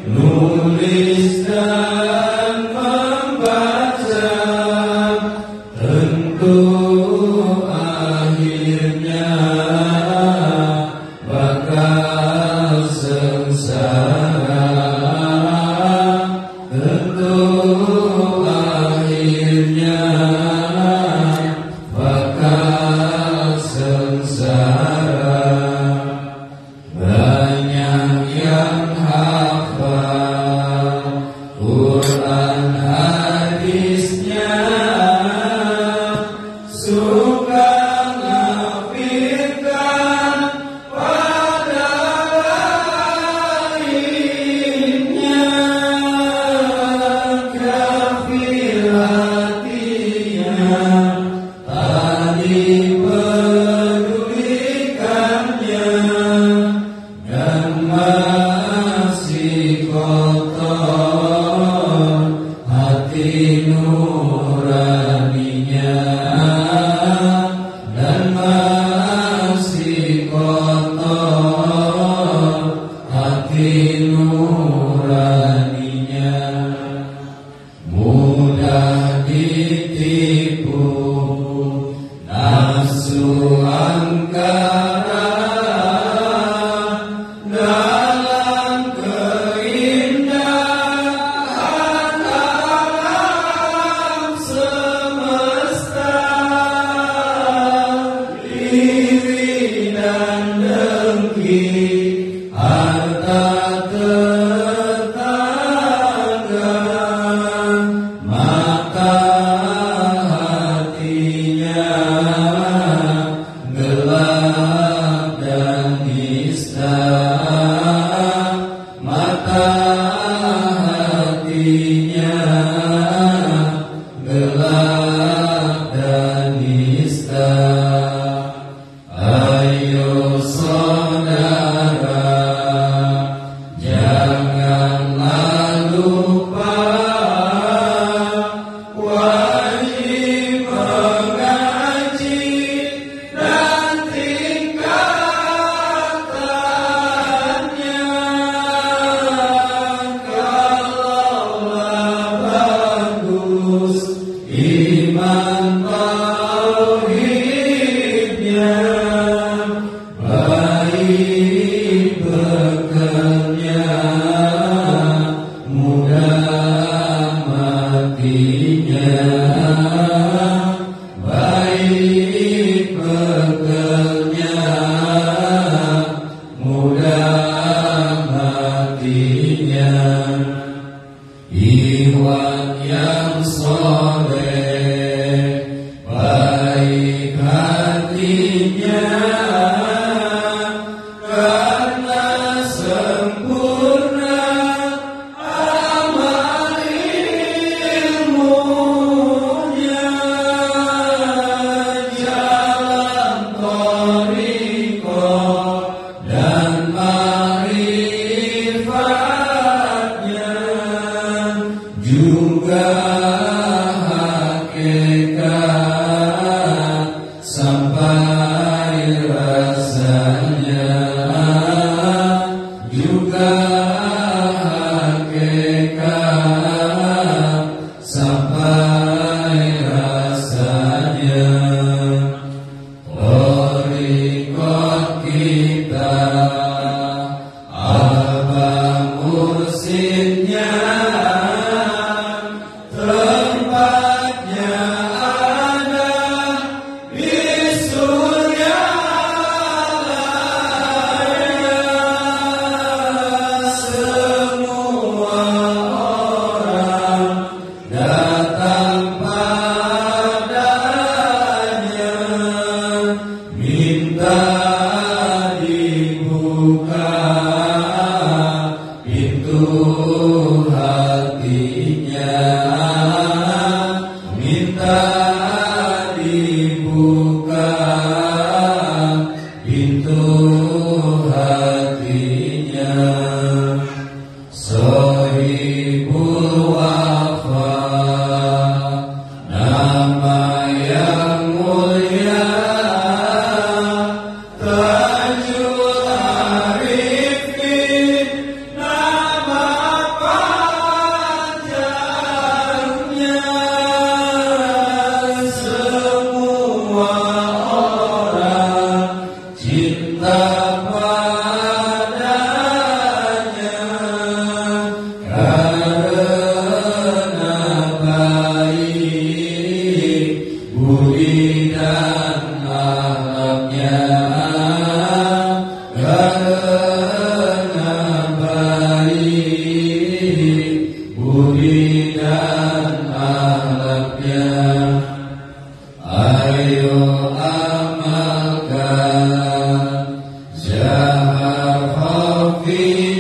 nulis dan membaca, tentu akhirnya bakal sengsara, tentu akhirnya bakal sengsara. Banyak yang hafal Quran hadisnya, suka ngafirkan pada lainnya, kafir hatinya tak dipedulikannya, dan masih kotor hati nuraninya, dan masih kotor hati nuraninya, mudah ditipu nafsu angkara dalam keindahan alam semesta, iri dan dengki harta tetangga, mata hatinya gelap dan nista, mata hatinya gelap dan nista. Ayo saudara, janganlah lupa wajib mengaji dan tingkatannya. Kalaulah bagus iman tauhidnya, baik bekalnya, mudah matinya, baik bekalnya, mudah matinya. Ikhwan yang soleh, baik hatinya, karena sempurna amal ilmunya, jalan thariqah dan ma'rifatnya, juga hakikat sampai rasanya, juga hakikat sampai rasanya. Thariqah kita Abah mursidnya, tempatnya ada di surga laya. Semua orang datang padanya, minta dibuka pintu hatinya, minta dibuka pintu hatinya. Sohibul Wafa, nama yang mulia, Tajul Arif اللهم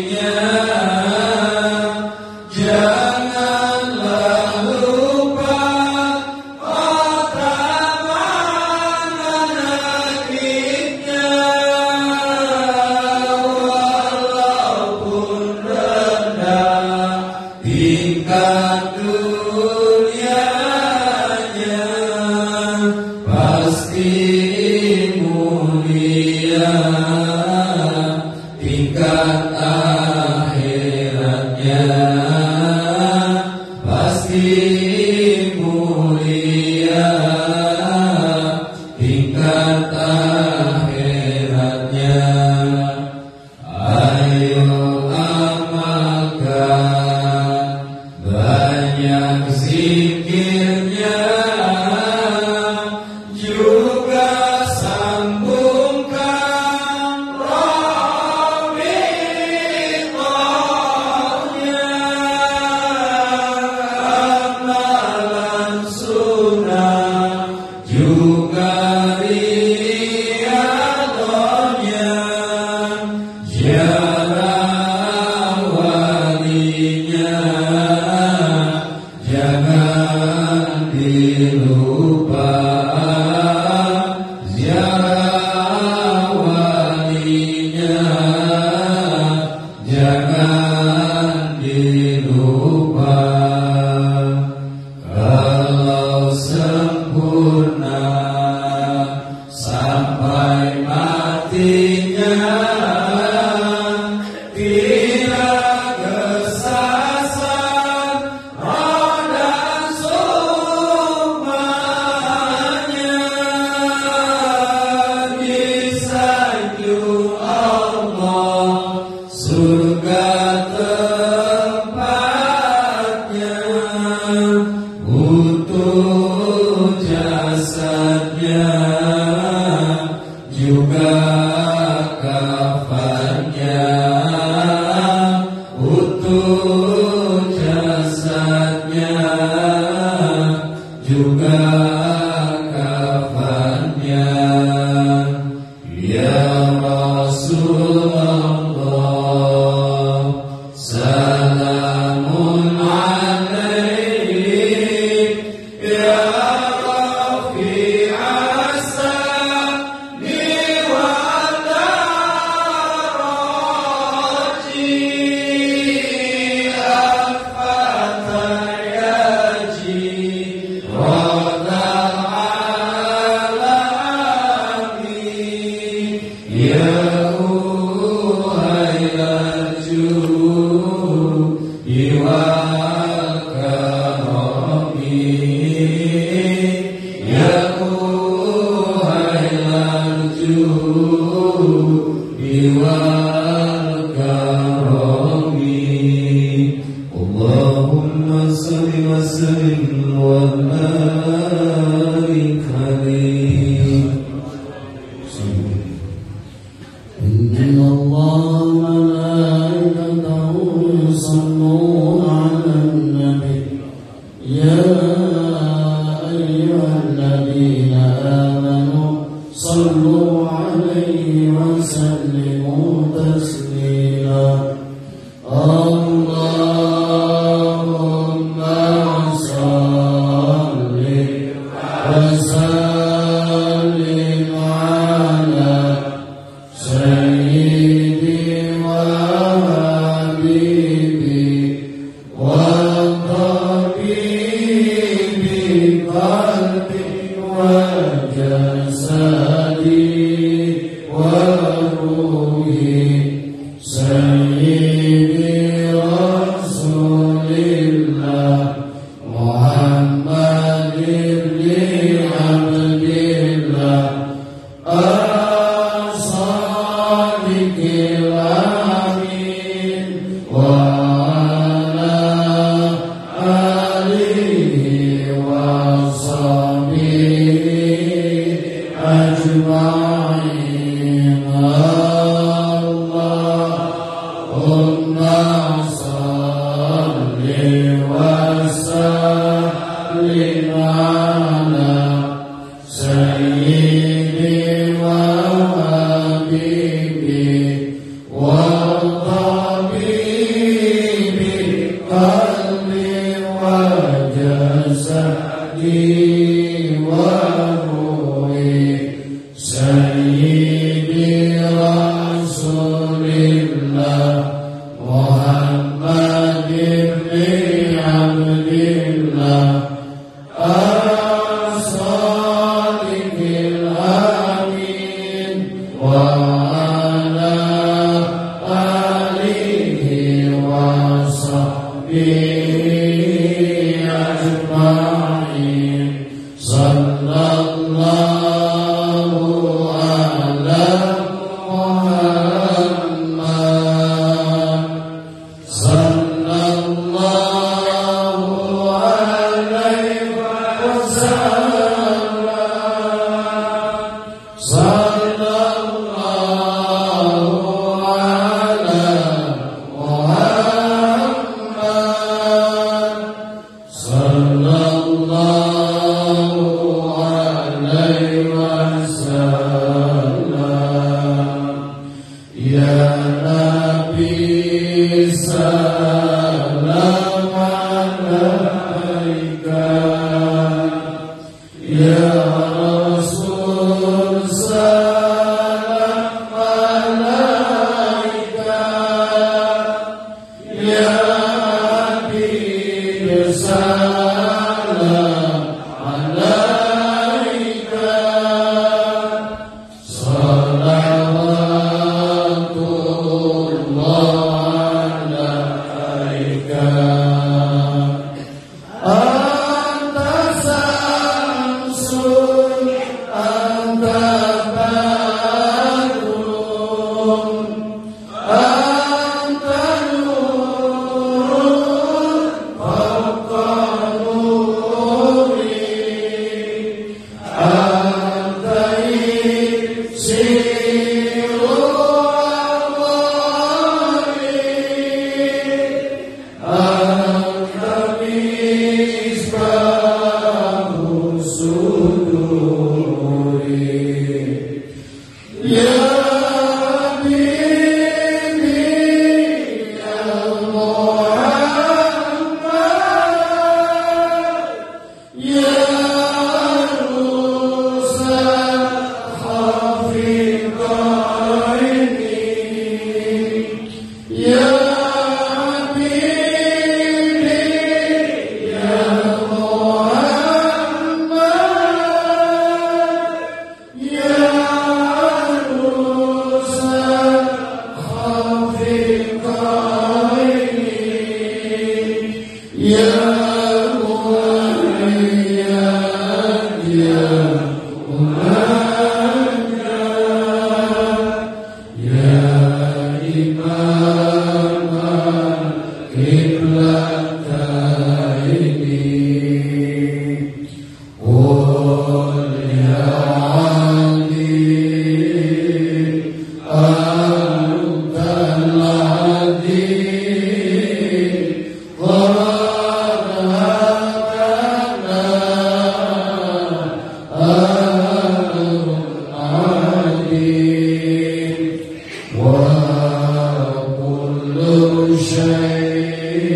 وكل شيء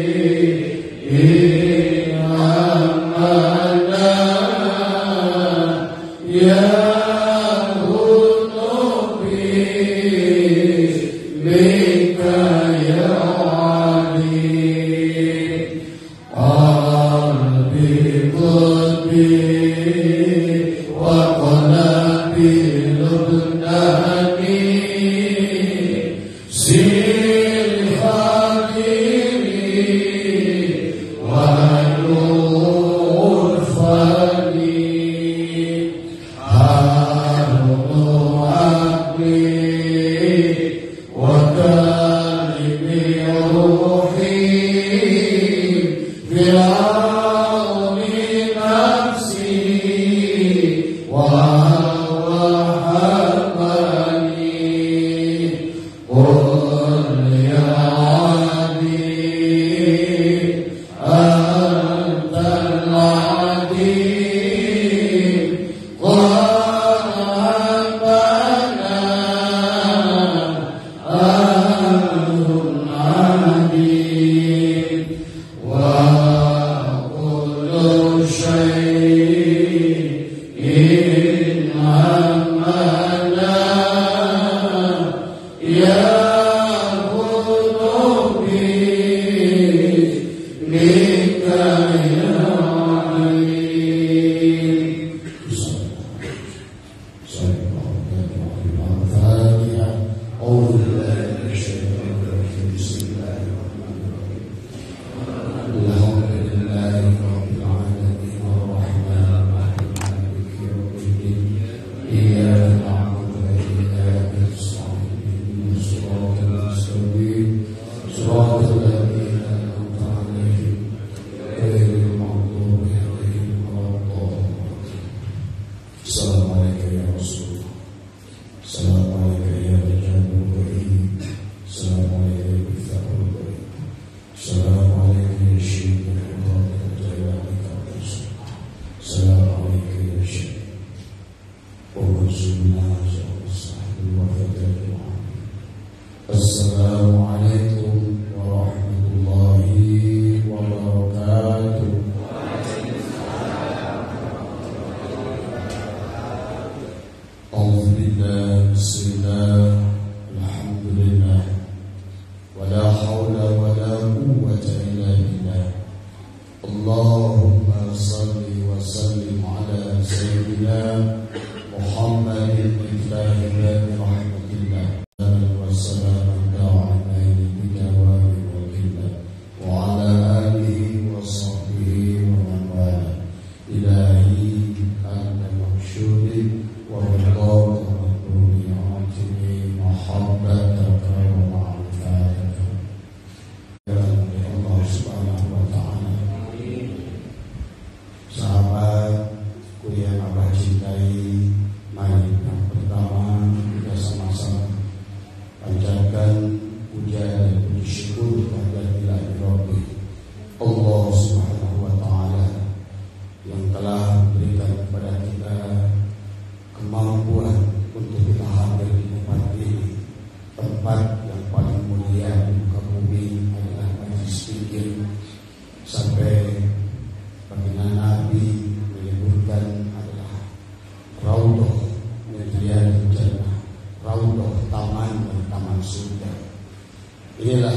Inilah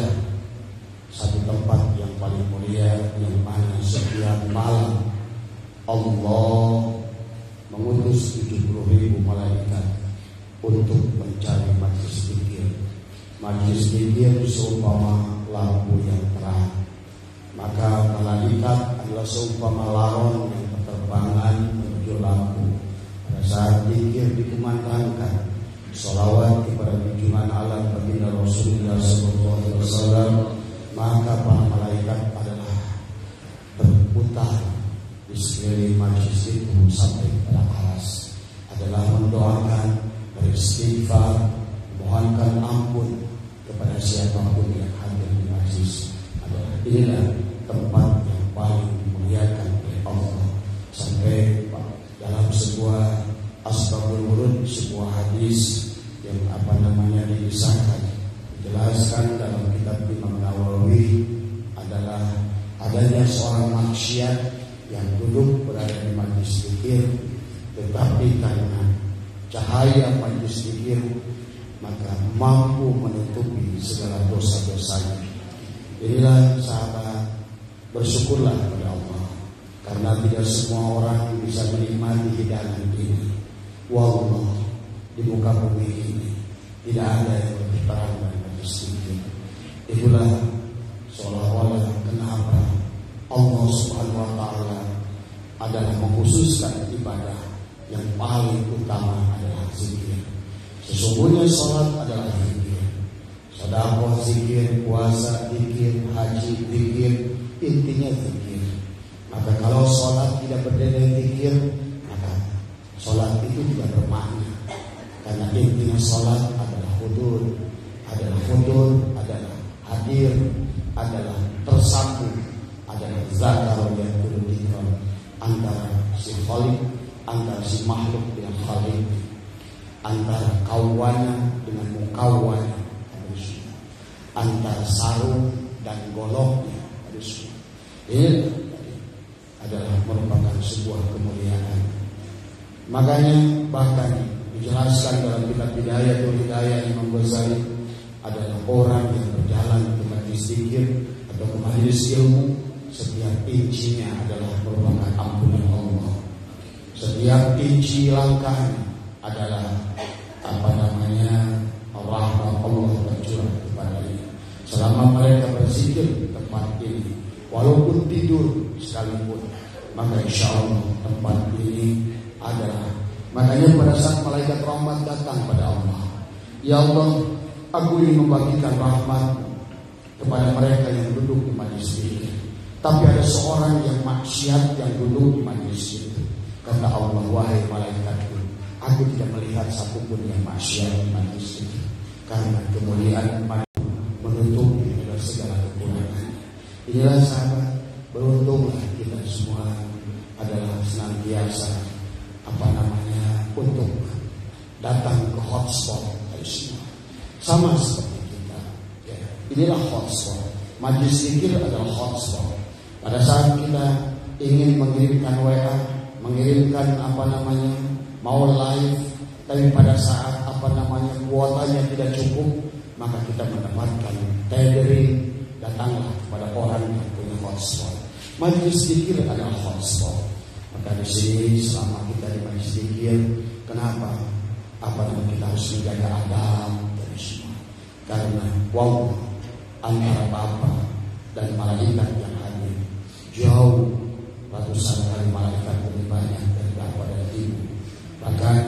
satu tempat yang paling mulia, yang mana setiap malam Allah mengutus 70.000 malaikat untuk mencari majlis zikir. Majlis zikir seumpama lampu yang terang, maka malaikat adalah seumpama laron yang berterbangan menuju lampu. Pada saat zikir dikumandangkan, salawat kepada junjungan alam baginda Rasulullah SAW, maka para malaikat adalah berputar di sekeliling majlis itu sampai pada aras, adalah mendoakan, beristighfar, mohonkan ampun kepada siapapun yang hadir di majlis. Inilah tempat yang paling dimuliakan oleh Allah. Sampai dalam sebuah asbabul wurud, sebuah hadis yang dikisahkan, dijelaskan dalam kitab Imam Nawawi, adalah adanya seorang manusia yang duduk berada di majlis zikir, tetapi karena cahaya majlis zikir maka mampu menutupi segala dosa-dosanya. Inilah sahabat, bersyukurlah kepada Allah, karena tidak semua orang bisa menikmati hidangan ini. Wallah, di muka bumi ini tidak ada yang lebih terang dari majlis zikir. Itulah seolah-olah kenapa Allah Subhanahu wa Ta'ala adalah mengkhususkan ibadah yang paling utama adalah zikir. Sesungguhnya sholat adalah zikir, sedekah zikir, puasa zikir, haji zikir, intinya zikir. Maka kalau sholat tidak berdasarkan zikir, maka sholat itu tidak bermakna. Karena intinya sholat adalah hudur, adalah hadir, adalah tersambung, adalah zakar yang berhubungan antara si khalik, antara si makhluk dengan khalik, antara kawana dengan mukawana, antara sarung dan goloknya. Ini adalah merupakan sebuah kemuliaan. Makanya bahkan dijelaskan dalam kitab Bidayatul Hidayah Imam Ghazali, adalah orang yang berjalan ke majlis zikir atau ke majlis ilmu, setiap incinya adalah merupakan ampunan Allah. Setiap inci langkahnya adalah rahmat Allah tercurah kepadanya. Selama mereka berzikir di tempat ini, walaupun tidur sekalipun, maka insya Allah tempat ini adalah. Makanya pada saat malaikat rahmat datang pada Allah, ya Allah, aku ingin membagikan rahmat kepada mereka yang duduk di majlis ini. Tapi ada seorang yang maksiat yang duduk di majlis itu. Kata Allah, wahai malaikatku, aku tidak melihat satupun yang maksiat di majlis itu, karena kemuliaan menutupi dari segala kekurangan. Inilah sahabat, beruntunglah kita semua adalah senantiasa untuk datang ke hotspot sama seperti kita. Ya, inilah hotspot. Majlis zikir adalah hotspot. Pada saat kita ingin mengirimkan WA, mengirimkan mau live, tapi pada saat kuotanya tidak cukup, maka kita mendapatkan tethering, datanglah kepada orang yang punya hotspot. Majlis zikir adalah hotspot. Maka di sini selama kita di majlis zikir, kenapa? Kita harus menjaga adab dan semua. Karena antara Bapa dan malaikat yang hadir jauh ratusan kali malaikat lebih banyak dari Bapa dan Ibu. Bahkan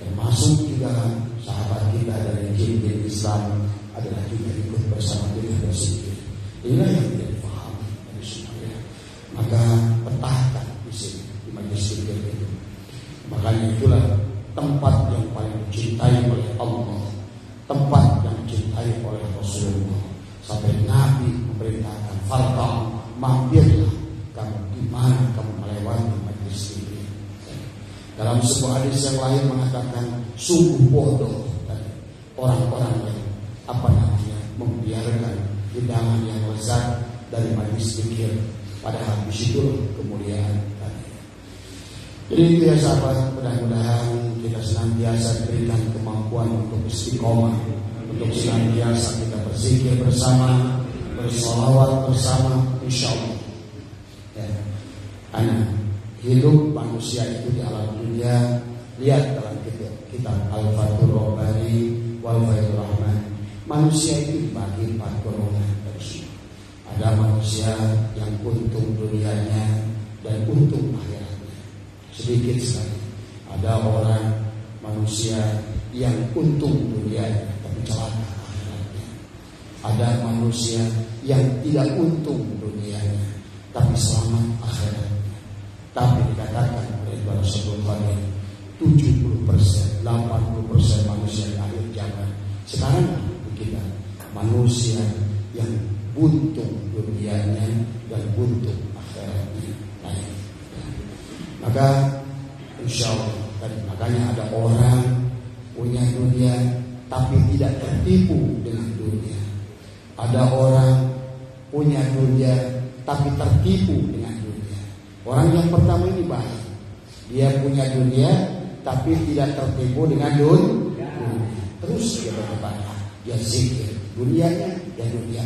termasuk juga sahabat kita dari jin Islam adalah juga ikut bersama kita berzikir. Inilah yang tidak dipahami dari semuanya. Maka petahkan di sini di majlis zikir itu. Makanya itulah tempat yang paling dicintai oleh Allah, tempat yang dicintai oleh Rasulullah. Sampai Nabi memerintahkan, farqa, mampirlah kamu di mana kamu melewati majlis zikir. Dalam sebuah hadis yang lain mengatakan, sungguh bodoh orang-orang yang membiarkan hidangan yang lezat dari majlis zikir, padahal di situ kemuliaan tadi. Jadi ya sahabat, mudah-mudahan kita senantiasa diberikan kemampuan untuk istiqomah untuk senantiasa kita berzikir bersama, bersolawat bersama, insya Allah. Ya. Karena hidup manusia itu di alam dunia, lihat dalam kitab Al-Fathur Rabbani wal Fathur Rahman. Manusia itu dibagi 4 golongan. Ada manusia yang untung dunianya dan untung akhiratnya. Sedikit sekali. Ada orang manusia yang untung dunianya tapi celaka akhiratnya. Ada manusia yang tidak untung dunianya tapi selamat akhiratnya. Tapi dikatakan oleh para sahabat 70%, 80% manusia di akhir zaman sekarang kita manusia yang buntung dunianya dan buntung akhiratnya. Maka insya Allah, dan makanya ada orang punya dunia tapi tidak tertipu dengan dunia. Ada orang punya dunia tapi tertipu dengan dunia. Orang yang pertama ini baik, dia punya dunia tapi tidak tertipu dengan dunia. Terus dia beribadah, dia zikir dunianya dan dunia.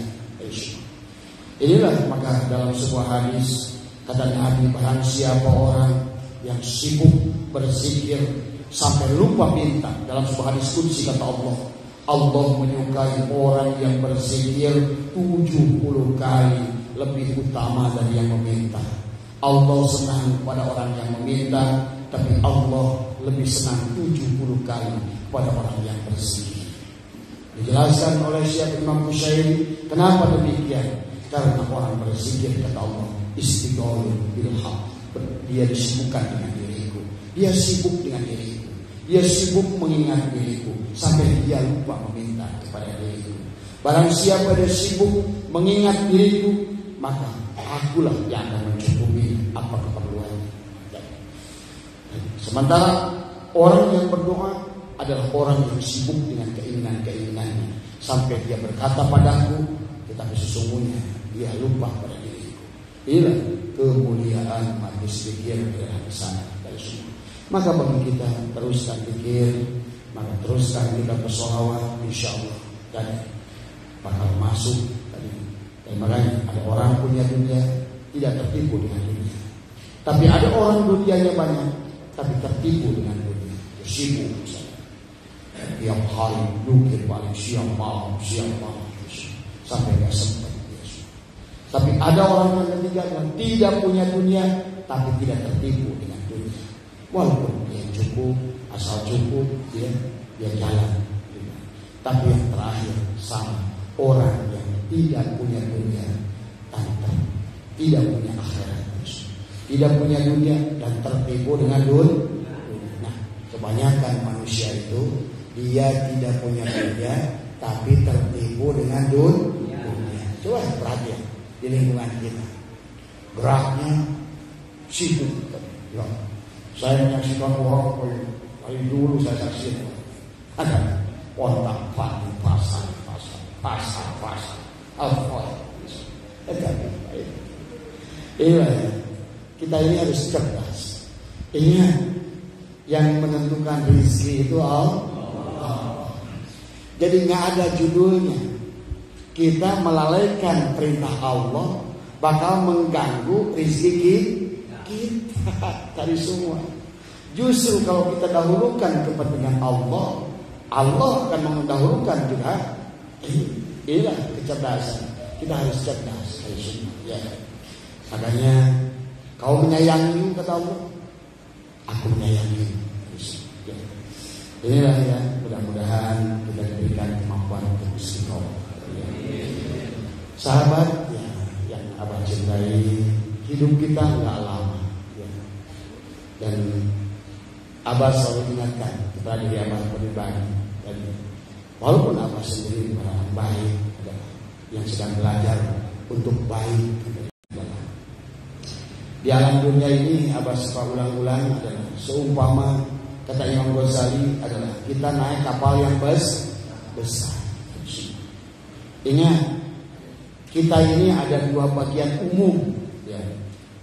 Inilah maka dalam sebuah hadis kata Nabi, barang siapa orang yang sibuk berzikir sampai lupa minta. Dalam sebuah hadis qudsi kata Allah, Allah menyukai orang yang berzikir 70 kali lebih utama dari yang meminta. Allah senang pada orang yang meminta, tapi Allah lebih senang 70 kali pada orang yang berzikir. Dijelaskan oleh Syekh Imam Bushairi, kenapa demikian? Karena orang berzikir kata Allah, istighol bil haq. Dia disibukkan dengan diriku, dia sibuk dengan diriku, dia sibuk mengingat diriku sampai dia lupa meminta kepada diriku. Barang siapa dia sibuk mengingat diriku, maka akulah yang akan mencukupi apa keperluannya. Sementara orang yang berdoa adalah orang yang sibuk dengan keinginan-keinginannya sampai dia berkata padaku, tetapi sesungguhnya dia lupa pada diriku. Inilah kemuliaan majlis zikir dari sana dari semua. Maka bagi kita teruskan zikir, maka teruskan kita bersolawat, insya Allah dan bakal masuk tadi. Dan makanya ada orang punya dunia tidak tertipu dengan dunia. Tapi ada orang dunianya banyak tapi tertipu dengan dunia. Sibuk misalnya. Tiap hari dukir paling siang malam sampai gak sempat. Tapi ada orang yang ketiga yang tidak punya dunia tapi tidak tertipu dengan dunia. Walaupun dia cukup, asal cukup dia jalan. Tapi yang terakhir sama orang yang tidak punya dunia tanpa tidak punya akhirat, tidak punya dunia dan tertipu dengan dunia. Nah, kebanyakan manusia itu dia tidak punya dunia tapi tertipu dengan dunia. Coba perhatian di lingkungan kita, geraknya sibuk. Ya, saya menyaksikan orang dari dulu saya saksikan ada orang pasar, alkohol. Iya, kita ini harus cerdas. Ingat, yang menentukan rezeki itu Allah. Jadi nggak ada judulnya. Kita melalaikan perintah Allah bakal mengganggu rezeki kita dari semua. Justru kalau kita dahulukan kepentingan Allah, Allah akan mendahulukan juga. Inilah kecerdasan. Kita harus cerdas dari semua. Ya. Makanya kau menyayangi kata Allah, aku menyayangi. Ya. Inilah ya, mudah-mudahan kita diberikan kemampuan untuk istiqomah. Sahabat ya, yang Abah cintai, hidup kita nggak lama ya. Dan Abah selalu ingatkan kepada diri Abah pribadi, dan walaupun Abah sendiri orang baik ya, yang sedang belajar untuk baik di alam dunia ini, Abah suka ulang-ulang adalah seumpama kata Imam Ghazali adalah kita naik kapal yang besar. Ingat, kita ini ada 2 bagian umum ya.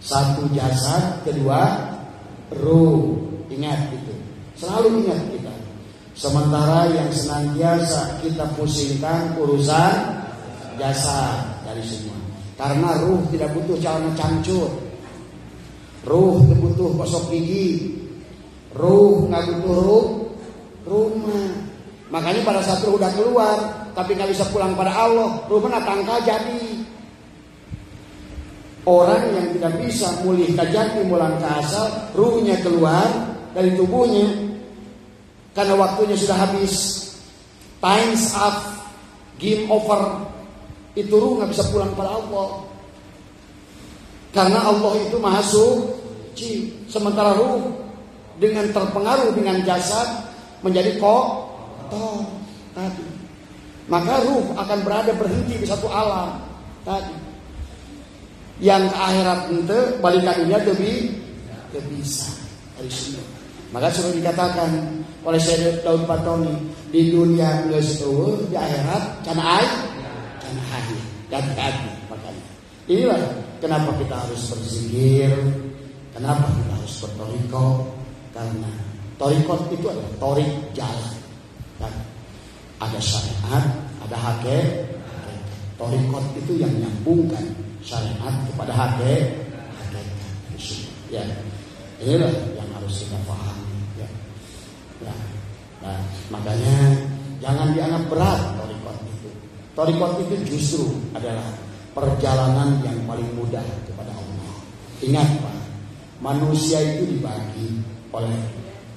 Satu jasad, kedua ruh. Ingat itu, selalu ingat kita. Sementara yang senantiasa kita pusingkan urusan jasad dari semua. Karena ruh tidak butuh celana cancur. Ruh tidak butuh gosok gigi. Ruh nggak butuh rumah. Makanya pada saat ruh udah keluar, tapi nggak bisa pulang pada Allah, ruh mana tangka jadi. Orang yang tidak bisa mulih kajati mulang ke asal, ruhnya keluar dari tubuhnya karena waktunya sudah habis, time's up, game over. Itu ruh nggak bisa pulang pada Allah. Karena Allah itu maha suci. Sementara ruh dengan terpengaruh dengan jasad menjadi kotor tadi. Maka ruh akan berada berhenti di satu alam tadi. Yang ke akhirat itu balik ke dunia lebih bisa dari sini. Maka sudah dikatakan oleh Syekh Daud Patoni, di dunia geus eueuh, di akhirat can air, can hadir, dan tadi. Makanya inilah kenapa kita harus berzikir, kenapa kita harus bertorikot, karena torikot itu adalah torik jalan. Dan ada syariat, ada hakikat. Torikot itu yang nyambungkan syariat kepada hakikat. Ya, inilah yang harus kita pahami. Ya. Nah, makanya jangan dianggap berat torikot itu. Torikot itu justru adalah perjalanan yang paling mudah kepada Allah. Ingat Pak, manusia itu dibagi oleh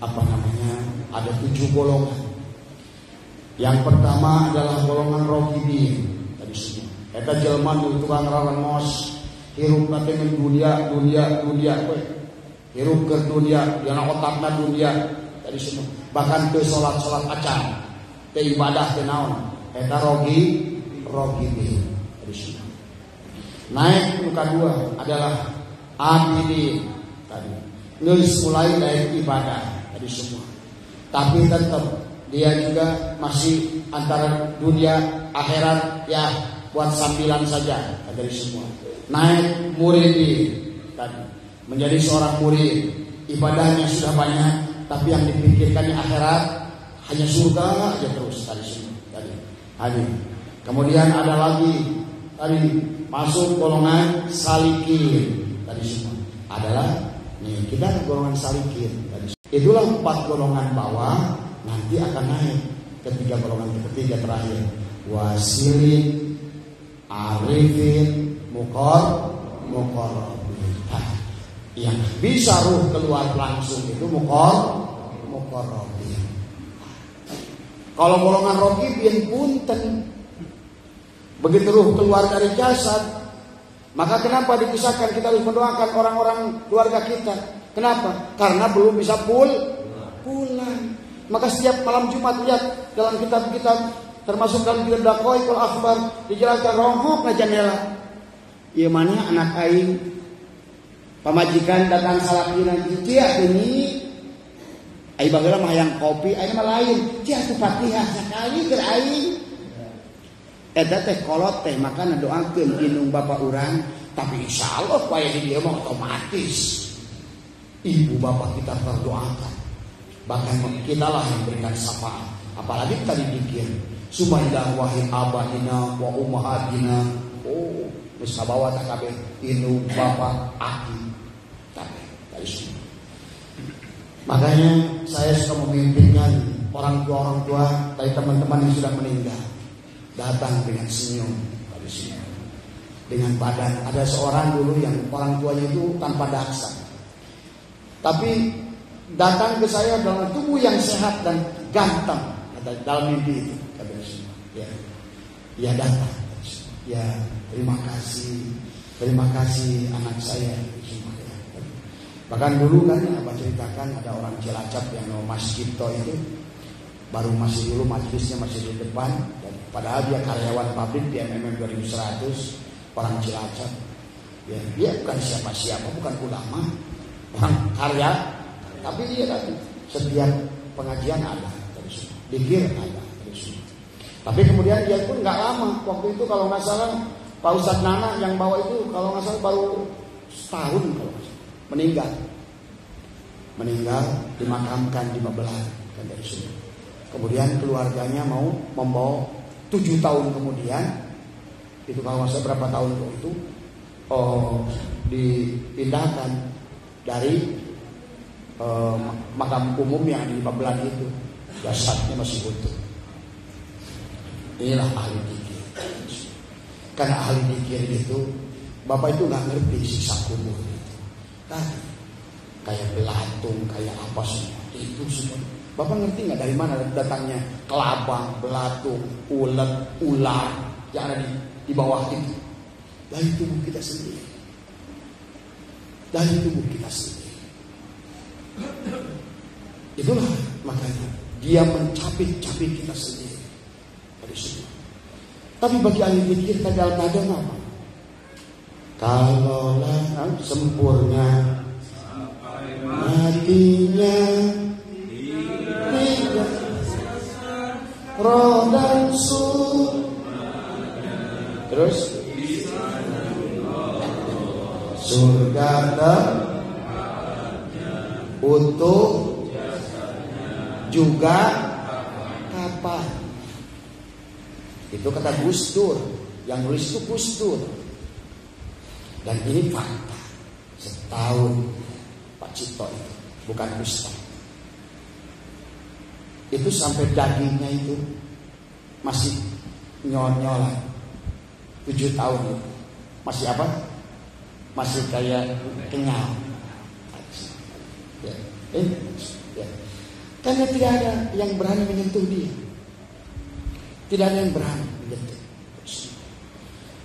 ada 7 golongan. Yang pertama adalah golongan rokibin. Tadi semua. Eta jelema nu tukang rarengos, hirup nate dunia, hirup ke dunia, dina otakna dunia. Tadi semua. Bahkan teu salat acan, teu ibadah teu naon. Eta rokibin. Tadi semua. Naik nu kadua adalah abidin. Tadi. Geus mulai dari ibadah tadi semua. Tapi tetap dia juga masih antara dunia akhirat ya buat sambilan saja dari semua. Naik muridin tadi menjadi seorang murid, ibadahnya sudah banyak tapi yang dipikirkannya akhirat, hanya surga aja terus tadi semua tadi. Kemudian ada lagi tadi masuk golongan salikin tadi semua. Adalah nih kita golongan salikin tadi. Itulah 4 golongan bawah, nanti akan naik ketiga golongan ketiga terakhir. Wasilin, arifin, muqarrabin. Yang bisa ruh keluar langsung itu muqarrabin. Kalau golongan rokibin punten, begitu ruh keluar dari jasad, maka kenapa dipisahkan? Kita harus mendoakan orang-orang keluarga kita. Kenapa? Karena belum bisa pulang. Maka setiap malam Jumat lihat dalam kitab-kitab, termasuk dalam kitab Daqaiqul Akhbar, dijelaskan rohok na jendela. Ieu mana anak aing pamajikan datang salakinan tia deui. Ai bageula mah hayang kopi, aing mah lain. Tia atuh Fatihah sakali keur aing. Eta teh kolot teh makana doakeun indung bapak urang, tapi insyaallah poe di dieu mah otomatis. Ibu bapak kita terdoakan. Bahkan kita lah yang berikan syafaat. Apalagi kita dipikir Sumaidah wahid abadina wa ummahatina. Oh, geus kabawa tah kabeh indung bapak aki. Tadi semua. Makanya saya suka memimpinkan orang tua dari teman-teman yang sudah meninggal datang dengan senyum tadi semua. Dengan badan. Ada seorang dulu yang orang tuanya itu tanpa daksa. Tapi datang ke saya dalam tubuh yang sehat dan ganteng. Dalam mimpi itu katanya semua. Ya datang. Ya terima kasih anak saya. Bahkan dulu kan Abah ceritakan ada orang Cilacap yang nama Mas Cipto itu baru masih dulu majelisnya masih di depan. Dan padahal dia karyawan pabrik di MMM 2100 orang Cilacap. Ya, dia bukan siapa-siapa, bukan ulama. Orang karya, tapi dia kan setiap pengajian ada terus, dikir ada terus. Tapi kemudian dia pun nggak lama waktu itu kalau nggak salah Pak Ustadz Nana yang bawa itu kalau nggak salah baru setahun kalau nggak salah meninggal dimakamkan di Mabelan kan dari sini. Kemudian keluarganya mau membawa 7 tahun kemudian, itu kalau masa berapa tahun itu, dipindahkan dari makam umum yang di Babelan itu, jasadnya masih utuh. Inilah ahli zikir. Karena ahli zikir itu, Bapak itu nggak ngerti siksa kubur itu. Kan kayak belatung, kayak apa semua itu semua. Bapak ngerti nggak dari mana datangnya kelabang, belatung, ulet, ular yang ada di bawah itu? Dari tubuh kita sendiri. Dari tubuh kita sendiri. Itulah makanya dia mencapik-capik kita sendiri dari semua. Tapi bagi ahli zikir dalam keadaan apa? Kalaulah sempurna matinya tidak roh dan terus surga utuh juga kapan? Itu kata Gus Dur. Yang nulis itu Gus Dur. Dan ini fakta. Setahun Pak Cipto itu, bukan Ustaz. Itu sampai dagingnya itu masih nyol-nyolan. 7 tahun itu. Masih apa? Masih kayak kenyal. Ya. Karena tidak ada yang berani menyentuh dia. Tidak ada yang berani menyentuh.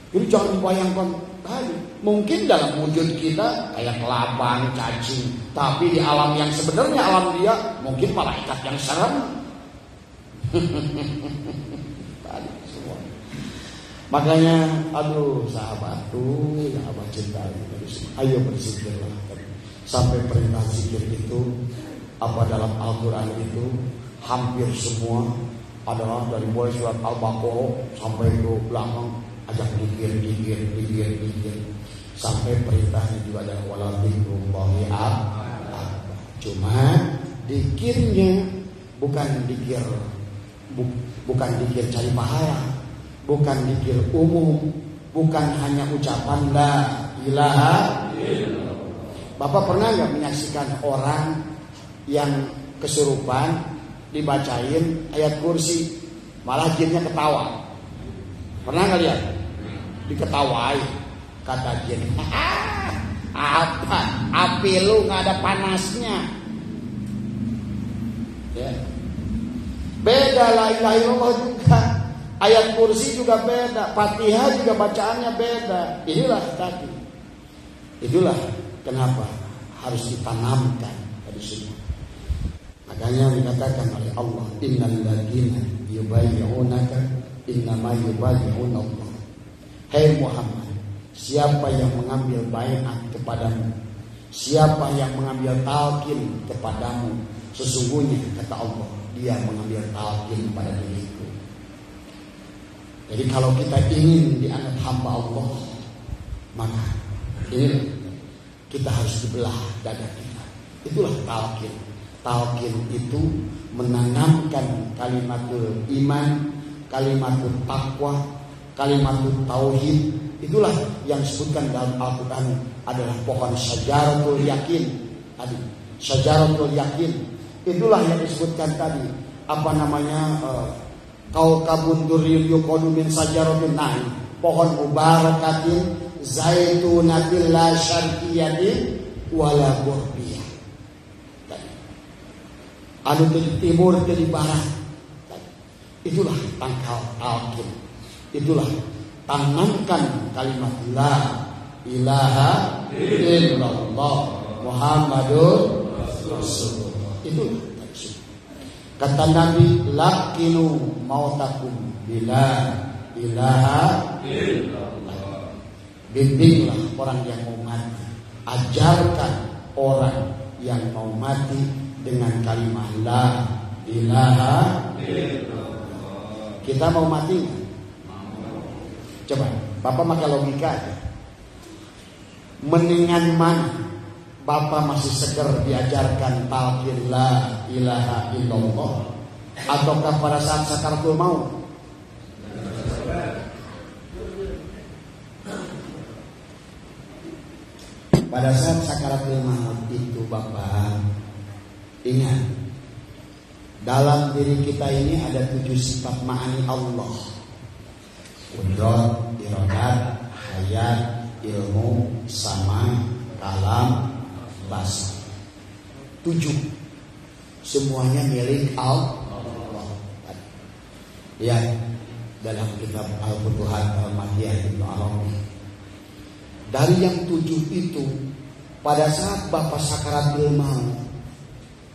Jadi jangan dibayangkan tadi. Mungkin dalam wujud kita kayak kelabang, cacing, tapi di alam yang sebenarnya alam dia mungkin malaikat yang serem. Tadi semua. Makanya, aduh sahabatku yang abah cintai, ayo berzikirlah. Sampai perintah zikir itu apa dalam Al-Quran itu hampir semua adalah dari mulai surat Al-Baqarah sampai ke belakang ajak zikir sampai perintahnya juga ada wala dzikrullahi akbar. Cuma zikirnya bukan zikir cari pahala, bukan zikir umum, bukan hanya ucapan la ilaha illallah. Bapak pernah nggak menyaksikan orang yang kesurupan dibacain ayat kursi malah jinnya ketawa? Pernah nggak lihat? Diketawai kata jin. Apa? Api lu nggak ada panasnya. Ya. Beda la ilaha illallah juga. Ayat kursi juga beda. Fatihah juga bacaannya beda. Inilah tadi. Itulah kenapa harus ditanamkan pada semua. Makanya dikatakan oleh Allah, innal ladzina yubayyi'unaka innama yubayyi'una Allah. Hai Muhammad, siapa yang mengambil baiat kepadamu, siapa yang mengambil talqin kepadamu, sesungguhnya kata Allah, dia mengambil talqin pada diriku. Jadi kalau kita ingin dianggap hamba Allah, maka ini kita harus dibelah dada kita. Itulah talqin. Talqin itu menanamkan kalimatul iman, kalimatul taqwa, kalimatul tauhid. Itulah yang disebutkan dalam Al-Quran adalah pohon syajaratul yakin. Tadi syajaratul yakin. Itulah yang disebutkan tadi. Apa namanya? Kaukabun durriyun yuqadu min syajaratin naim. Pohon mubarakatin zaitunatil la syarqiyatin wala gharbiyah. Anu dari timur dari barat. Itulah tangkal talqin. Itulah tanamkan kalimat la ilaha illallah Muhammadur Rasulullah. Itulah kata Nabi, laqinu mautakum bila ilaha illallah. Bimbinglah orang yang mau mati, ajarkan orang yang mau mati dengan kalimat la ilaha illallah. Kita mau mati nggak? Coba Bapak pakai logika aja. Mendingan mana Bapak masih seger diajarkan talqin la ilaha illallah, ataukah pada saat sakaratul maut? Pada saat sakaratul maut itu Bapak, ingat, dalam diri kita ini ada 7 sifat ma'ani Allah. Qudrat, iradat, hayat, ilmu, sama, kalam, basar. 7. Semuanya milik Allah. Ya, dalam kitab Al-Futuhat Al-Makkiyah Ibnu Arabi. Dari yang 7 itu, pada saat Bapak sakaratul maut,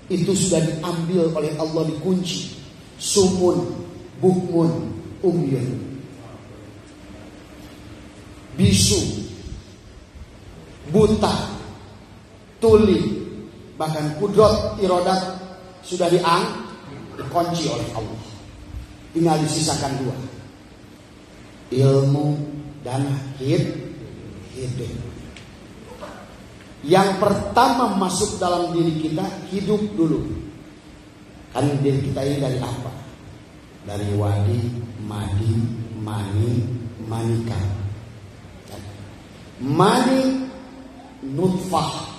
itu sudah diambil oleh Allah, dikunci. Sumun, bukmun, umyun, bisu, buta, tuli, bahkan kudrat, iradat sudah dikunci oleh Allah. Tinggal disisakan 2, ilmu dan hidup. Yang pertama masuk dalam diri kita, hidup dulu. Kan diri kita ini dari apa? Dari wadi, madi, mani, manika. Mani nutfah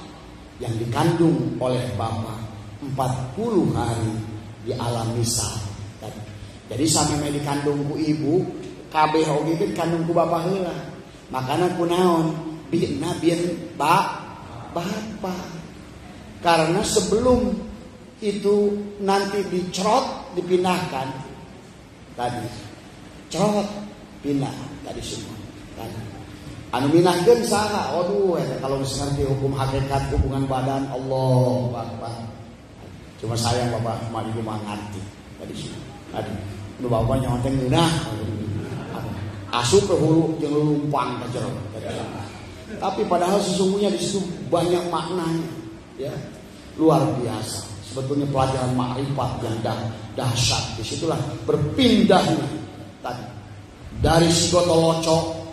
yang dikandung oleh bapak 40 hari di alam nisa. Jadi sampai dikandung ku ibu, kabeh oge dikandung ku bapak heula. Makanya ku naon? Bina bapak. Karena sebelum itu nanti dicerot, dipindahkan tadi. Cerot, pindah tadi semua. Tadi. Anu minahkeun saha? Waduh, kalau ngerti hukum hakikat hubungan badan, Allah Akbar. Cuma sayang Bapak mah ibu mah ngerti tadi sih. Tadi nu bapak nyawa teh ngeunah. Asup ke hulu jeung lumpang ka jero. Tapi padahal sesungguhnya di situ banyak maknanya, ya. Luar biasa. Sebetulnya pelajaran makrifat yang dahsyat. Disitulah berpindahnya tadi dari si gotoloco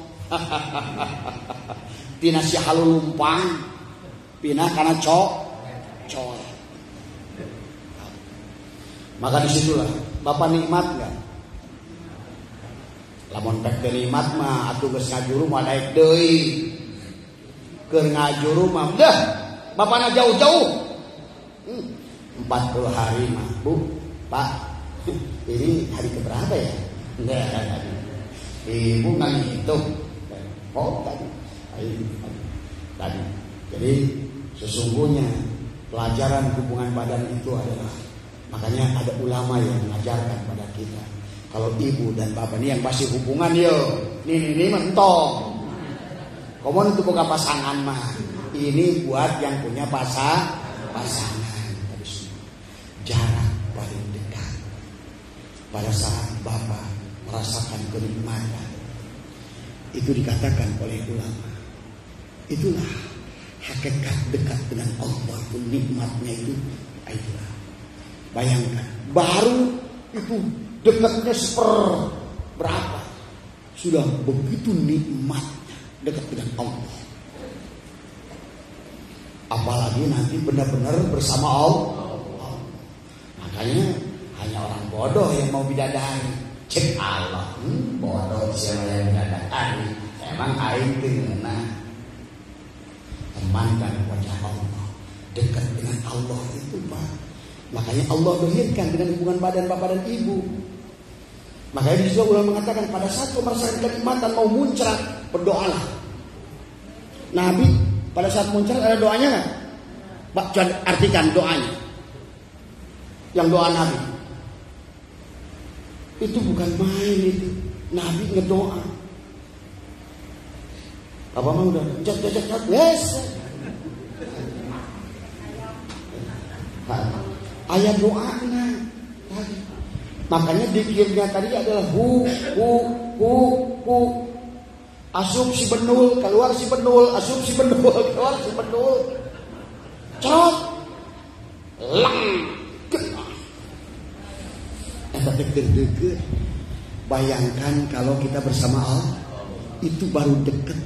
tina si halulumpang pindah karena cok. Maka disitulah Bapak nikmat nggak? Lamun pek nikmat mah atuh geus ngajuru mah daek deui. Keur ngajuru mah dah bapana jauh-jauh. 40 hari mah, Bu, Pak. Ini hari keberapa ya? Enggak. Ibu nggak ngitung. Oh tadi. Jadi sesungguhnya pelajaran hubungan badan itu adalah, makanya ada ulama yang mengajarkan pada kita. Kalau ibu dan bapak ini yang masih hubungan yo, ini mentong. Komun itu bukan pasangan mah. Ini buat yang punya pasangan. Jarak paling dekat. Pada saat bapak merasakan kenikmatan, itu dikatakan oleh ulama, itulah hakikat dekat dengan Allah. Itu nikmatnya itu. Itulah. Bayangkan, baru itu dekatnya berapa? Sudah begitu nikmatnya dekat dengan Allah. Apalagi nanti benar-benar bersama Allah. Makanya hanya orang bodoh yang mau bidadari. Cek Allah, bodoh siapa yang bidadari? Emang aing teu temankan wajah Allah, dekat dengan Allah itu Pak. Makanya Allah dohirkan dengan hubungan badan bapak dan ibu. Makanya di situ ulama mengatakan pada saat kau merasakan kenikmatan mau muncrat, berdoalah. Nabi pada saat muncrat ada doanya nggak? Pak, artikan doanya. Yang doa Nabi itu bukan main itu. Nabi ngedoa. Apa mah udah cek wes. Ayat doanya tadi. Makanya dikirnya tadi adalah hu. Asup si benul, keluar si benul, asup si benul, keluar si benul. Cot. Lang. Deket. Bayangkan kalau kita bersama Allah, itu baru dekat.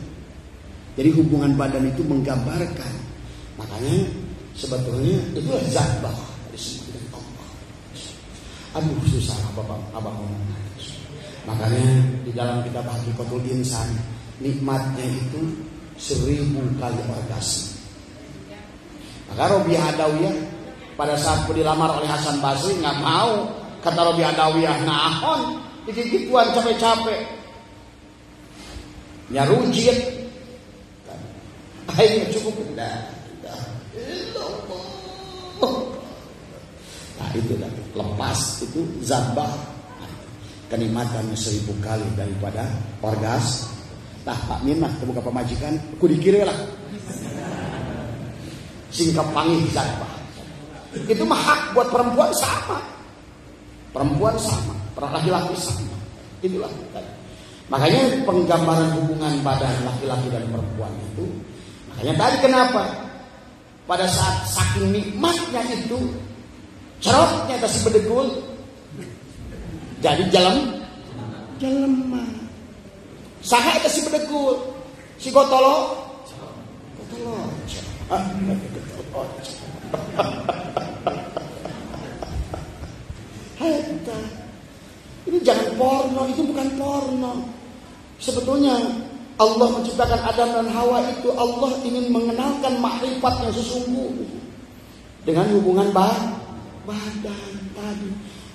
Jadi hubungan badan itu menggambarkan. Makanya sebetulnya itu zat bahwa Aduh susah abang ngomong. Makanya di dalam kitab Haqiqatul Insan, nikmatnya itu 1000 kali orgasme. Maka Robiah Adawiyah pada saat dilamar oleh Hasan Basri nggak mau. Kata Robiah Adawiyah, naon gituan capek-capek nyarujit akhirnya cukup. Nah itu dah, lepas itu zabah kenikmatan 1000 kali daripada orgas. Nah Pak Min mah kebuka pemajikan aku dikira lah singkap panggil zabah. Itu mah hak buat perempuan sama, laki-laki sama. Itulah makanya penggambaran hubungan pada laki-laki dan perempuan itu. Makanya tadi kenapa pada saat saking nikmatnya itu cerotnya kasih bedegul jadi jalan mah saha eta si bedegul si gotolo ini jangan porno, itu bukan porno. Sebetulnya Allah menciptakan Adam dan Hawa itu Allah ingin mengenalkan makrifat yang sesungguhnya dengan hubungan badan tadi.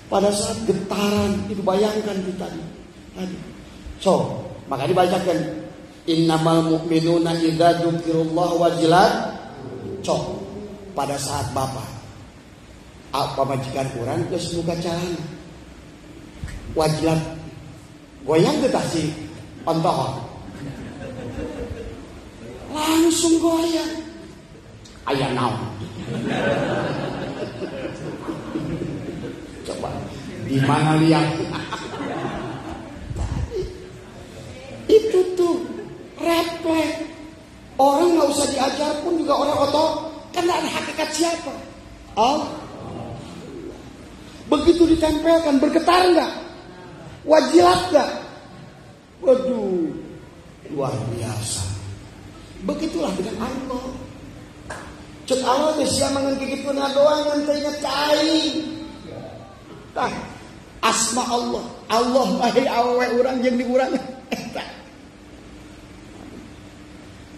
Pada saat getaran itu bayangkan itu tadi. So, maka dibacakan innamal mu'minuna idza dzukirullah wajilat. So, pada saat bapak apa majikan kurang geus buka jalan wajilat goyang getah si ontoh langsung goyang aya naon coba di mana lihat itu tuh refleks orang nggak usah diajar pun juga orang otot karena ada hakikat siapa begitu ditempelkan bergetar enggak? Wajilat enggak? Waduh, luar biasa. Begitulah dengan Allah. Cek Allah teh sia mangan kikitkeun doang ngan teh inget cai. Tah, asma Allah. Allah bae awewe urang jeung di urang eta.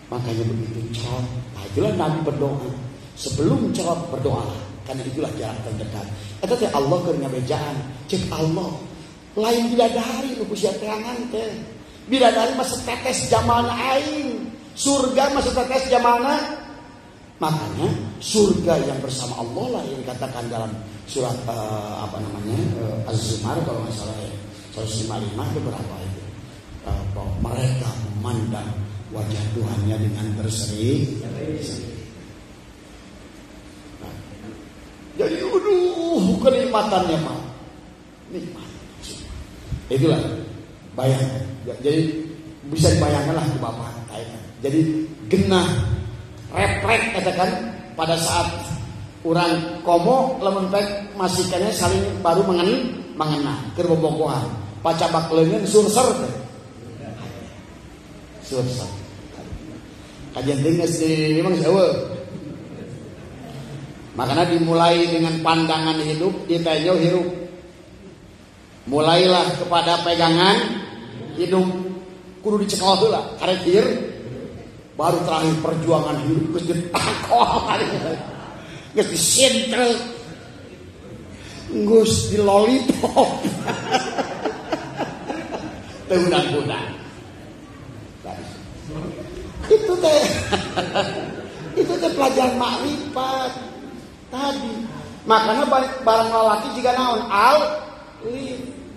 Makanya begitu cerot. Nah, itulah Nabi berdoa. Sebelum cerot berdoalah. Karena itulah jarak terdekat. Eta teh Allah keur ngabejaan. Cek Allah. Lain bidadari nu ku sia teangan teh. Bidadari mah setetes jamalna aing. Surga mah setetes jamalna. Makanya surga yang bersama Allah lah yang dikatakan dalam surat Az-Zumar kalau enggak salah ya. 155 itu berapa itu? Mereka memandang wajah Tuhannya dengan berseri-seri. Jadi kenikmatannya mah nikmat. Itulah bayangkan. Jadi bisa dibayangkanlah ke Bapak kayaknya. Jadi genah refleks katakan pada saat orang komo lamun pek masihkannya saling baru mengenal keur bobogohan. Pacabak leungeun surser teh. Surser. Kajian teh geus di memang eueuh. Makanya dimulai dengan pandangan hidup, ditenyo hirup. Mulailah kepada pegangan hidup. Kudu dicekal heula, karek ieu. Baru terakhir perjuangan hidup geus ditakol. Geus disentrel. Geus di lollipop. Teu udang-udang. Itu teh pelajaran makrifat. Tadi makanya barang lalaki jika naon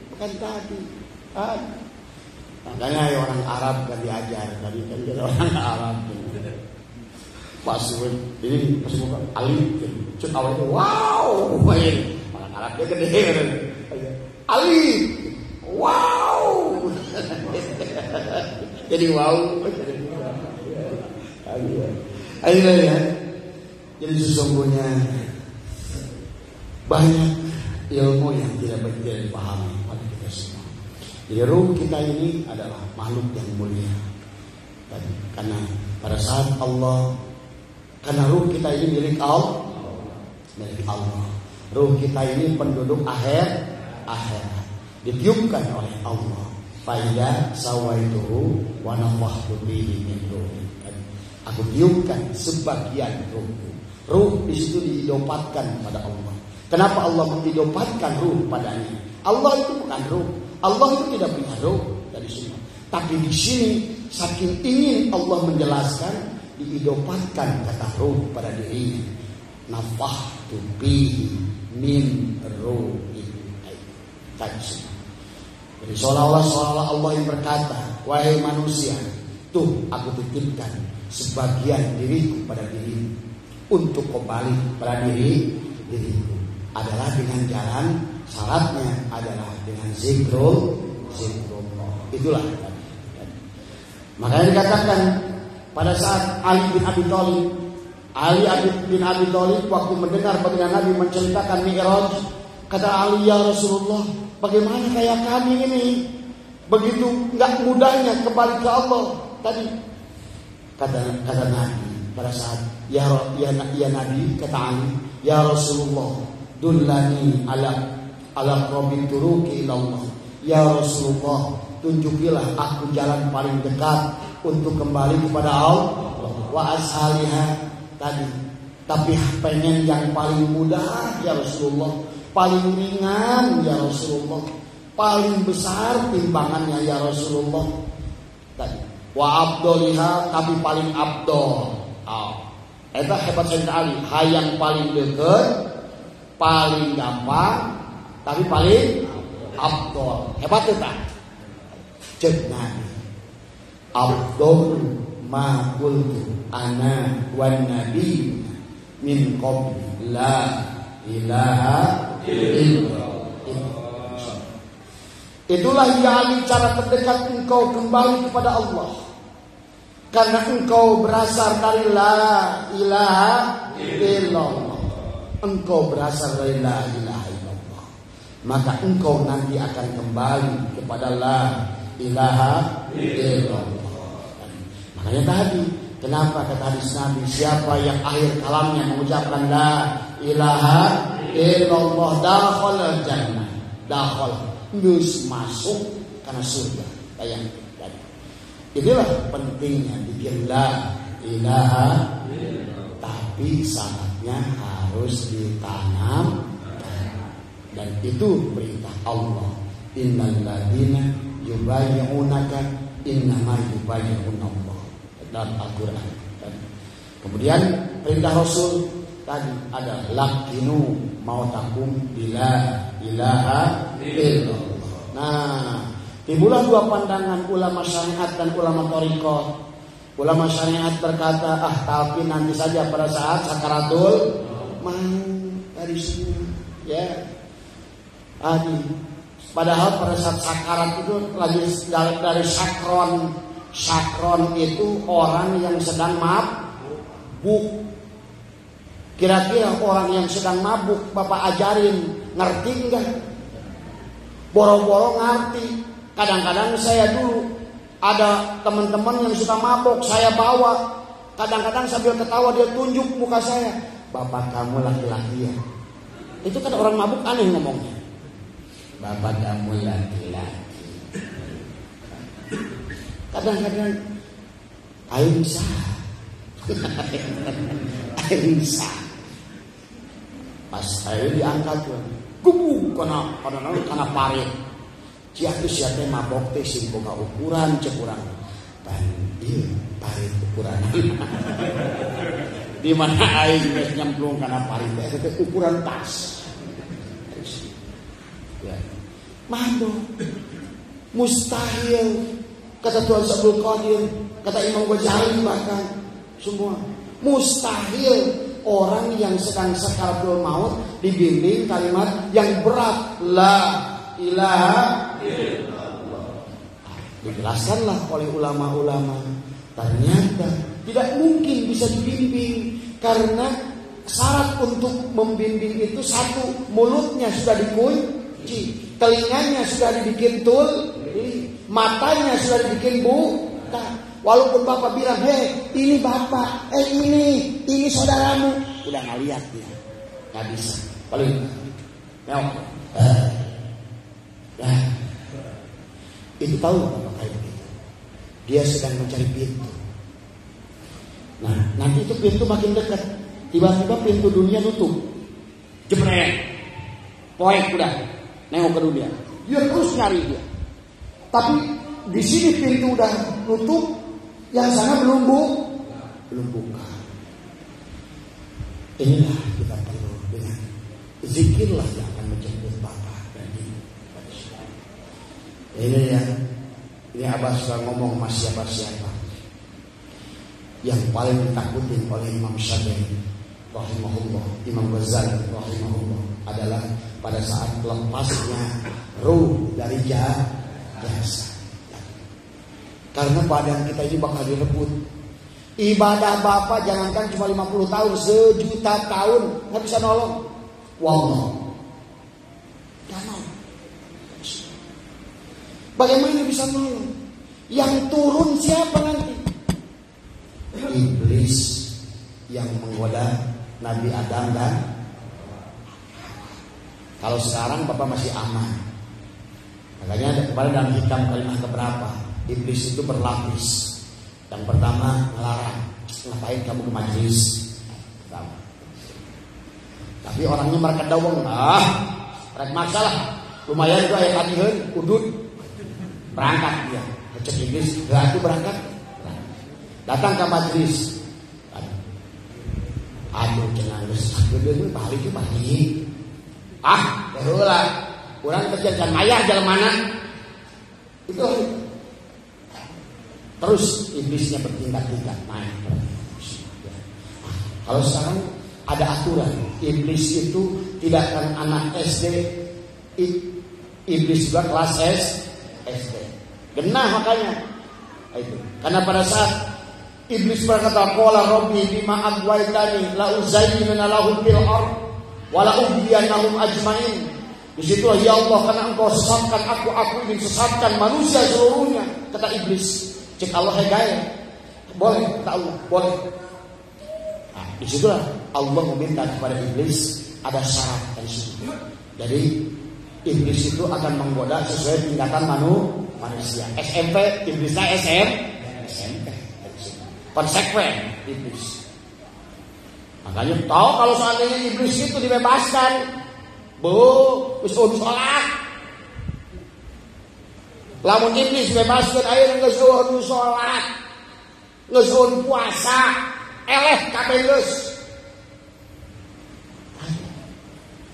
bukan tadi. Makanya orang Arab kan diajar tadi kan orang Arab pas ini pas buka alif cut awalnya wow orang Arab dia gede alif wow jadi wow ayo ya. Jadi sesungguhnya banyak ilmu yang tidak dipahami oleh kita semua. Jadi ruh kita ini adalah makhluk yang mulia. Karena pada saat karena ruh kita ini milik Allah. Ruh kita ini penduduk akhirat. akhirat. Ditiupkan oleh Allah. Fa'idza sawaituhu wa nafakhtu bihi min ruhi. Aku tiupkan sebagian ruhku. Ruh di situ diidopatkan pada Allah. Kenapa Allah mengidopatkan ruh padanya? Allah itu bukan ruh. Allah itu tidak punya ruh dari sini. Tapi di sini saking ingin Allah menjelaskan, diidopatkan kata ruh pada dirinya. Nafakhtu bihi min ruhi. Jadi seolah-olah Allah yang berkata, wahai manusia, tuh aku titipkan sebagian diriku pada dirimu untuk kembali pada diriku. Adalah dengan jalan, syaratnya adalah dengan zikrullah. Itulah. Makanya dikatakan pada saat Ali bin Abi Thalib waktu mendengar bagaimana Nabi menceritakan Mi'raj, kata Ali, ya Rasulullah, bagaimana kayak kami ini begitu nggak mudahnya kembali ke Allah tadi. Kata Nabi pada saat ya Nabi, kata Ali, ya Rasulullah, dullani ala qabin turuki ilallah. Ya Rasulullah, tunjukilah aku jalan paling dekat untuk kembali kepada Allah. Wa ashaliha tadi. Tapi pengen yang paling mudah ya Rasulullah, paling ringan ya Rasulullah, paling besar timbangannya ya Rasulullah. Tadi. Wa abdoliha, tapi paling abdol. Itu hebat Sayyidina Ali. Hayang paling dekat, paling gampang, tapi paling abdol. Hebat itu tak? Jangan. Abdol ma qultu ana wan nabi min qabli la ilaha illallah. Itulah ya cara terdekat engkau kembali kepada Allah. Karena engkau berasal dari la ilaha illallah. Engkau berasal dari la ilaha illallah. Maka engkau nanti akan kembali kepada la ilaha illallah. Makanya tadi, kenapa kata hadis Nabi, siapa yang akhir kalamnya mengucapkan la ilaha illallah dakhala jannah. Dakhala, masuk karena surga. Bayangkan. Inilah pentingnya bikin la ilaha, tapi syaratnya harus ditanam, dan itu perintah Allah. Innal ladzina yubayyi'unaka innama yubayyi'unallah, dalam Al-Qur'an. Kemudian perintah Rasul tadi ada lakinu mautakum bila ilaha illallah. Nah, timbullah dua pandangan ulama syariat dan ulama thariqah. Ulama syariat berkata, tapi nanti saja pada saat sakaratul maut dari sini, ya. Padahal pada saat sakarat itu lagi dari sakron. Sakron itu orang yang sedang mabuk. Kira-kira orang yang sedang mabuk Bapak ajarin, ngerti enggak? Boro-boro ngerti. Kadang-kadang saya dulu ada teman-teman yang suka mabok, saya bawa. Kadang-kadang sambil ketawa dia tunjuk muka saya. Bapak kamu laki-laki ya? Itu kan orang mabuk aneh ngomongnya. Bapak kamu laki-laki. Kadang-kadang Aisyah. Pas saya diangkat tuh, kubu karena parit. Ciatu siapa mabok teh sing boga ukuran cekurang. Bandil parit ukuran. Di mana aing geus nyemplung kana parit teh ukuran tas. Ya. Mabok. Mustahil kata Tuhan Abdul Qadir, kata Imam Ghazali bahkan semua mustahil orang yang sedang sakaratul maut dibimbing kalimat yang berat la ilaha illallah. Dijelaskanlah oleh ulama-ulama, ternyata tidak mungkin bisa dibimbing karena syarat untuk membimbing itu satu, mulutnya sudah dikunci, telinganya sudah dibikin matanya sudah dibikin buta. Walaupun bapak bilang, ini bapak, ini saudaramu, udah nggak lihat dia, nggak bisa. Paling, Nah, itu tahu apa kayak begitu. Dia sedang mencari pintu. Nah, nanti itu pintu makin dekat. Tiba-tiba pintu dunia tutup. Jebret. Poek udah. Nengok ke dunia. Dia terus nyari dia. Tapi di sini pintu udah tutup, yang sana belum buka. Inilah kita perlu dengan zikirlah yang akan menjemput Bapak dan Ibu. Ini ya, ini Abah sudah ngomong sama siapa-siapa. Yang paling ditakutin oleh Imam Syafi'i rahimahullah, Imam Ghazali rahimahullah adalah pada saat lepasnya ruh dari jasad. Karena badan kita ini bakal direbut. Ibadah Bapak jangankan cuma 50 tahun, 1.000.000 tahun nggak bisa nolong. Wallah. Jangan. Bagaimana bisa nolong? Yang turun siapa nanti? Iblis yang menggoda Nabi Adam dan kalau sekarang Bapak masih aman. Makanya kemarin dalam hitam kalimat keberapa Iblis itu berlapis. Yang pertama ngelarang, ngapain kamu ke majelis? Tapi orangnya mereka dawang, rek masalah, lumayan juga yang latihan, udut, berangkat dia, cek Iblis, aku berangkat, datang ke majelis, aduh jangan gede balik itu balik, berulah, orang kerjaan mayar jalan mana, itu. Terus iblisnya bertingkat-tingkat naik. Kalau sekarang ada aturan, iblis itu tidak akan anak SD, iblis juga kelas SD. Genah makanya. Itu. Karena pada saat iblis berkata, "Qala rabbi bima aghwaytani la uzayyinanna lahum fil ardh wa la ughwiyannahum ajmain." Di situ ya Allah, karena Engkau sesatkan aku ingin sesatkan manusia seluruhnya, kata iblis. Cek Allah gaya, boleh kata Allah, boleh. Nah, disitulah Allah meminta kepada iblis ada syarat dari situ. Jadi iblis itu akan menggoda sesuai tingkatan manusia. SMP, iblisnya SMP. Konsekuen iblis. Makanya tahu kalau seandainya iblis itu dibebaskan, bisa sholat. Lamun iblis bebaskan air geus eueuh salat, geus eueuh puasa, eleh kabeh geus.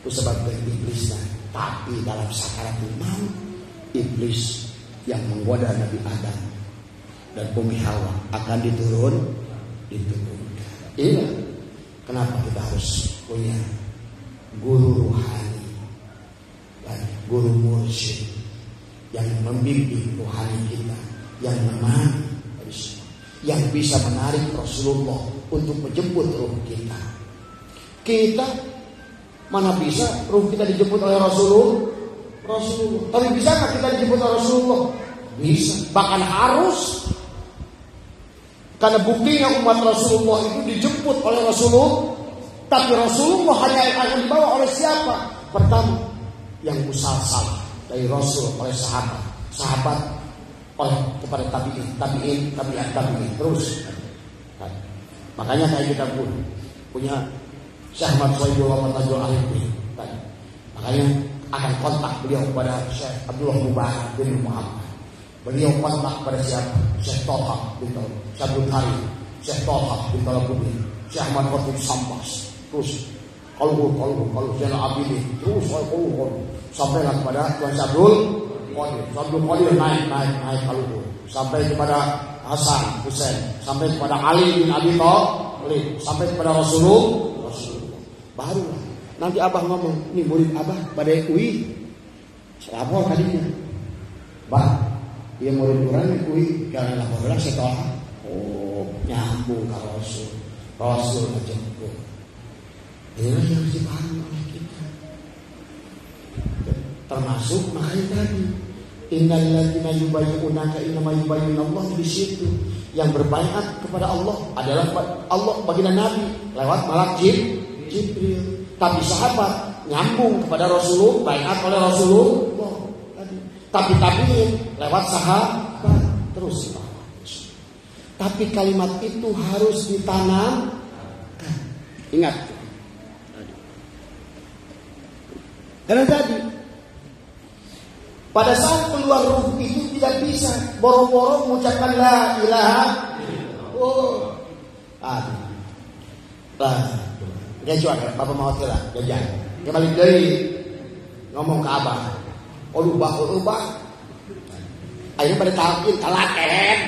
Ku sebabkeun iblisna, tapi dalam sakaratul maut iblis yang menggoda Nabi Adam dan Ummi Hawa akan diturunkan. Iya. Kenapa kita harus punya guru ruhani dan guru mursyid yang membimbing rohani kita, yang menemani, yang bisa menarik Rasulullah untuk menjemput ruh kita. Kita mana bisa ruh kita dijemput oleh Rasulullah? Tapi bisa nggak kita dijemput oleh Rasulullah? Bisa, bahkan harus. Karena buktinya umat Rasulullah itu dijemput oleh Rasulullah. Tapi Rasulullah hanya akan dibawa oleh siapa? Pertama, yang musalsal dari Rasul oleh sahabat oleh kepada tabi'in terus. Makanya kayak kita pun punya Syekh Ahmad Sohibul Wafatajul Alifin. Makanya akan kontak beliau kepada Syekh Abdullah Mubarak bin Muhammad. Beliau kontak kepada siapa? Syekh Toha bin Syabdul Hari, Syekh Toha bin Talabudin, Syekh Ahmad Khotib Sampas. Terus kalau Zainal Abidin terus sampai kepada Tuan Syabdul Qadir naik kalau sampai kepada Hasan Husain, sampai kepada Ali bin Abi Thalib, sampai kepada Rasulullah. Baru nanti Abah ngomong, ini murid Abah pada UI apa tadinya Bah, dia murid orang UI karena laporan sekolah. Nyambung ke Rasul ngejemput. Inilah yang harus dipahami oleh kita. Termasuk makanya tadi innal ladzina yubayyi'unaka innama yubayyi'unallah, di situ yang berbaiat kepada Allah adalah Allah baginda Nabi lewat malak Jibril. Tapi sahabat nyambung kepada Rasulullah, baiat oleh Rasulullah tadi. Tapi lewat sahabat terus. Tapi kalimat itu harus ditanamkan. Ingat. Karena tadi pada saat keluar ruh itu tidak bisa boro-boro mengucapkan la ilaha. Oh. Gak jual kan? Bapak mau tela, jajan. Kembali dari ngomong ke abah. Ubah. Akhirnya pada talkin, talaken.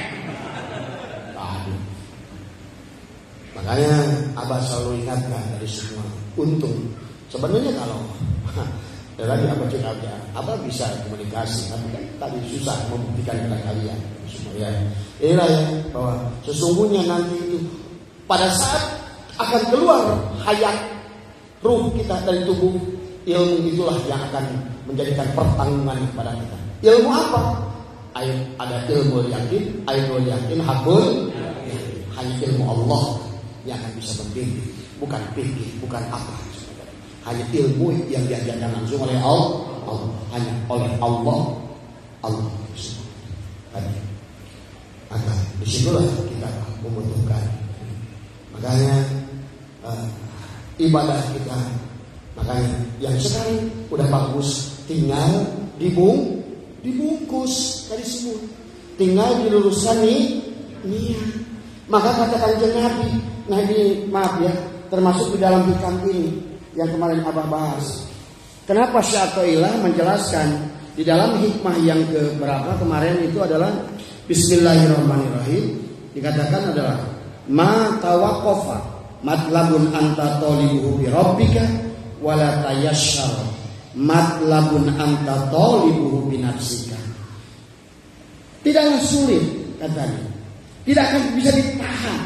Makanya abah selalu ingatkan dari semua. Untung. Sebenarnya kalau tadi abah cakap aja, abah bisa komunikasi, tapi kan tadi susah membuktikan kepada kalian semua ya. Inilah ya bahwa sesungguhnya nanti itu pada saat akan keluar hayat ruh kita dari tubuh, ilmu itulah yang akan menjadikan pertanggungan kepada kita. Ilmu apa? Ada ilmu yakin, hakul. Hanya ilmu Allah yang akan bisa membimbing, bukan fikih, bukan apa. Hanya ilmu yang diajarkan langsung oleh Allah, hanya oleh Allah. Maka disitulah kita membutuhkan. Makanya ibadah kita, makanya yang sekarang udah bagus, tinggal dibungkus dari semua, tinggal diluruskan niat. Maka katakan Nabi, nah ini maaf ya, termasuk di dalam hikam ini yang kemarin abah bahas. Kenapa Syaikhullah menjelaskan di dalam hikmah yang keberapa kemarin itu adalah Bismillahirrahmanirrahim, dikatakan adalah ma tawaqqafa matlabun anta talibuhu bi rabbika wala tayassar matlabun anta talibuhu bi nafsika. Tidaklah sulit katanya, tidak akan bisa ditahan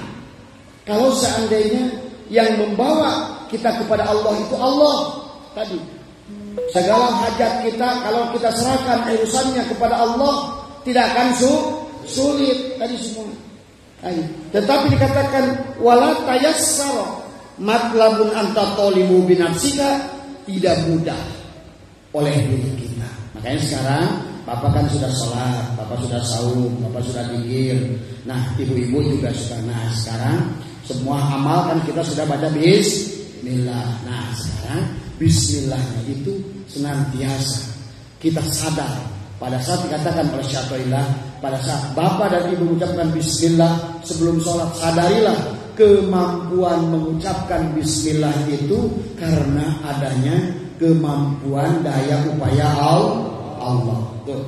kalau seandainya yang membawa kita kepada Allah itu Allah tadi. Segala hajat kita kalau kita serahkan urusannya kepada Allah tidak akan sulit tadi semua. Tetapi dikatakan wala tayassara matlabun anta talibu binafsika, tidak mudah oleh diri kita. Makanya sekarang Bapak kan sudah sholat, Bapak sudah saum, Bapak sudah zikir. Nah ibu-ibu juga sudah. Nah sekarang semua amal kan kita sudah baca bismillah. Nah sekarang bismillahnya itu senantiasa kita sadar. Pada saat dikatakan oleh Syaikhullah, pada saat Bapak dan Ibu mengucapkan bismillah sebelum sholat, sadarilah kemampuan mengucapkan bismillah itu karena adanya kemampuan daya upaya Allah. Tuh.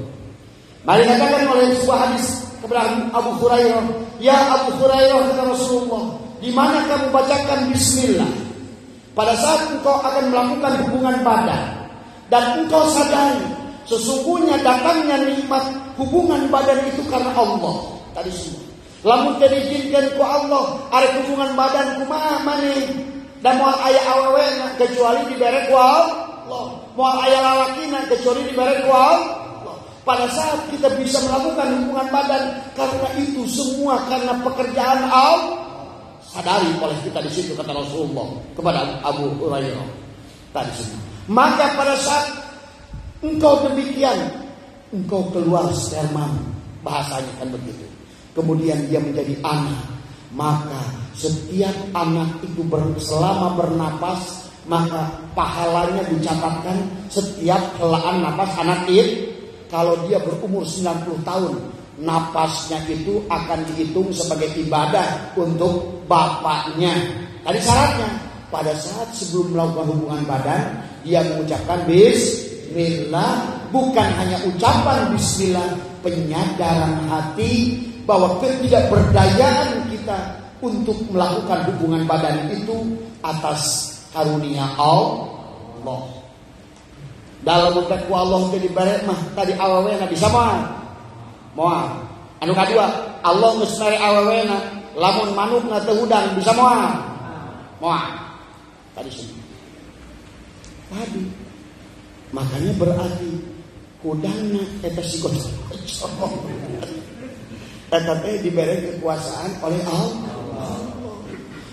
Mari katakan oleh sebuah hadis kepada Abu Hurairah, ya Abu Hurairah kata Rasulullah, di mana kamu bacakan bismillah pada saat engkau akan melakukan hubungan badan dan engkau sadari sesungguhnya datangnya nikmat hubungan badan itu karena Allah. Tadi semua. Lamun jadi jinkan ku Allah, ada hubungan badan kumaha maneh. Dan moal aya awewena kecuali dibere ku Allah. Moal aya lalakina kecuali dibere ku Allah. Pada saat kita bisa melakukan hubungan badan karena itu semua karena pekerjaan Allah. Sadari oleh kita di situ kata Rasulullah kepada Abu Hurairah. Tadi semua. Maka pada saat engkau demikian, engkau keluar sperma, bahasanya kan begitu. Kemudian dia menjadi anak. Maka setiap anak itu selama bernapas, maka pahalanya dicatatkan setiap helaan napas anak itu. Kalau dia berumur 90 tahun, napasnya itu akan dihitung sebagai ibadah untuk bapaknya. Tadi syaratnya, pada saat sebelum melakukan hubungan badan, dia mengucapkan bismillah, bukan hanya ucapan bismillah, penyadaran hati bahwa ketidakberdayaan kita untuk melakukan hubungan badan itu atas karunia Allah. Dalam utakku Allah jadi barek mah tadi awalnya bisa moal. Anu kadua Allah geus mere awalnya lamun manukna teu hudang bisa moal. Tadi semua. Tadi makanya berarti kudangna eta sikot. Eta teh diberi kekuasaan oleh Allah.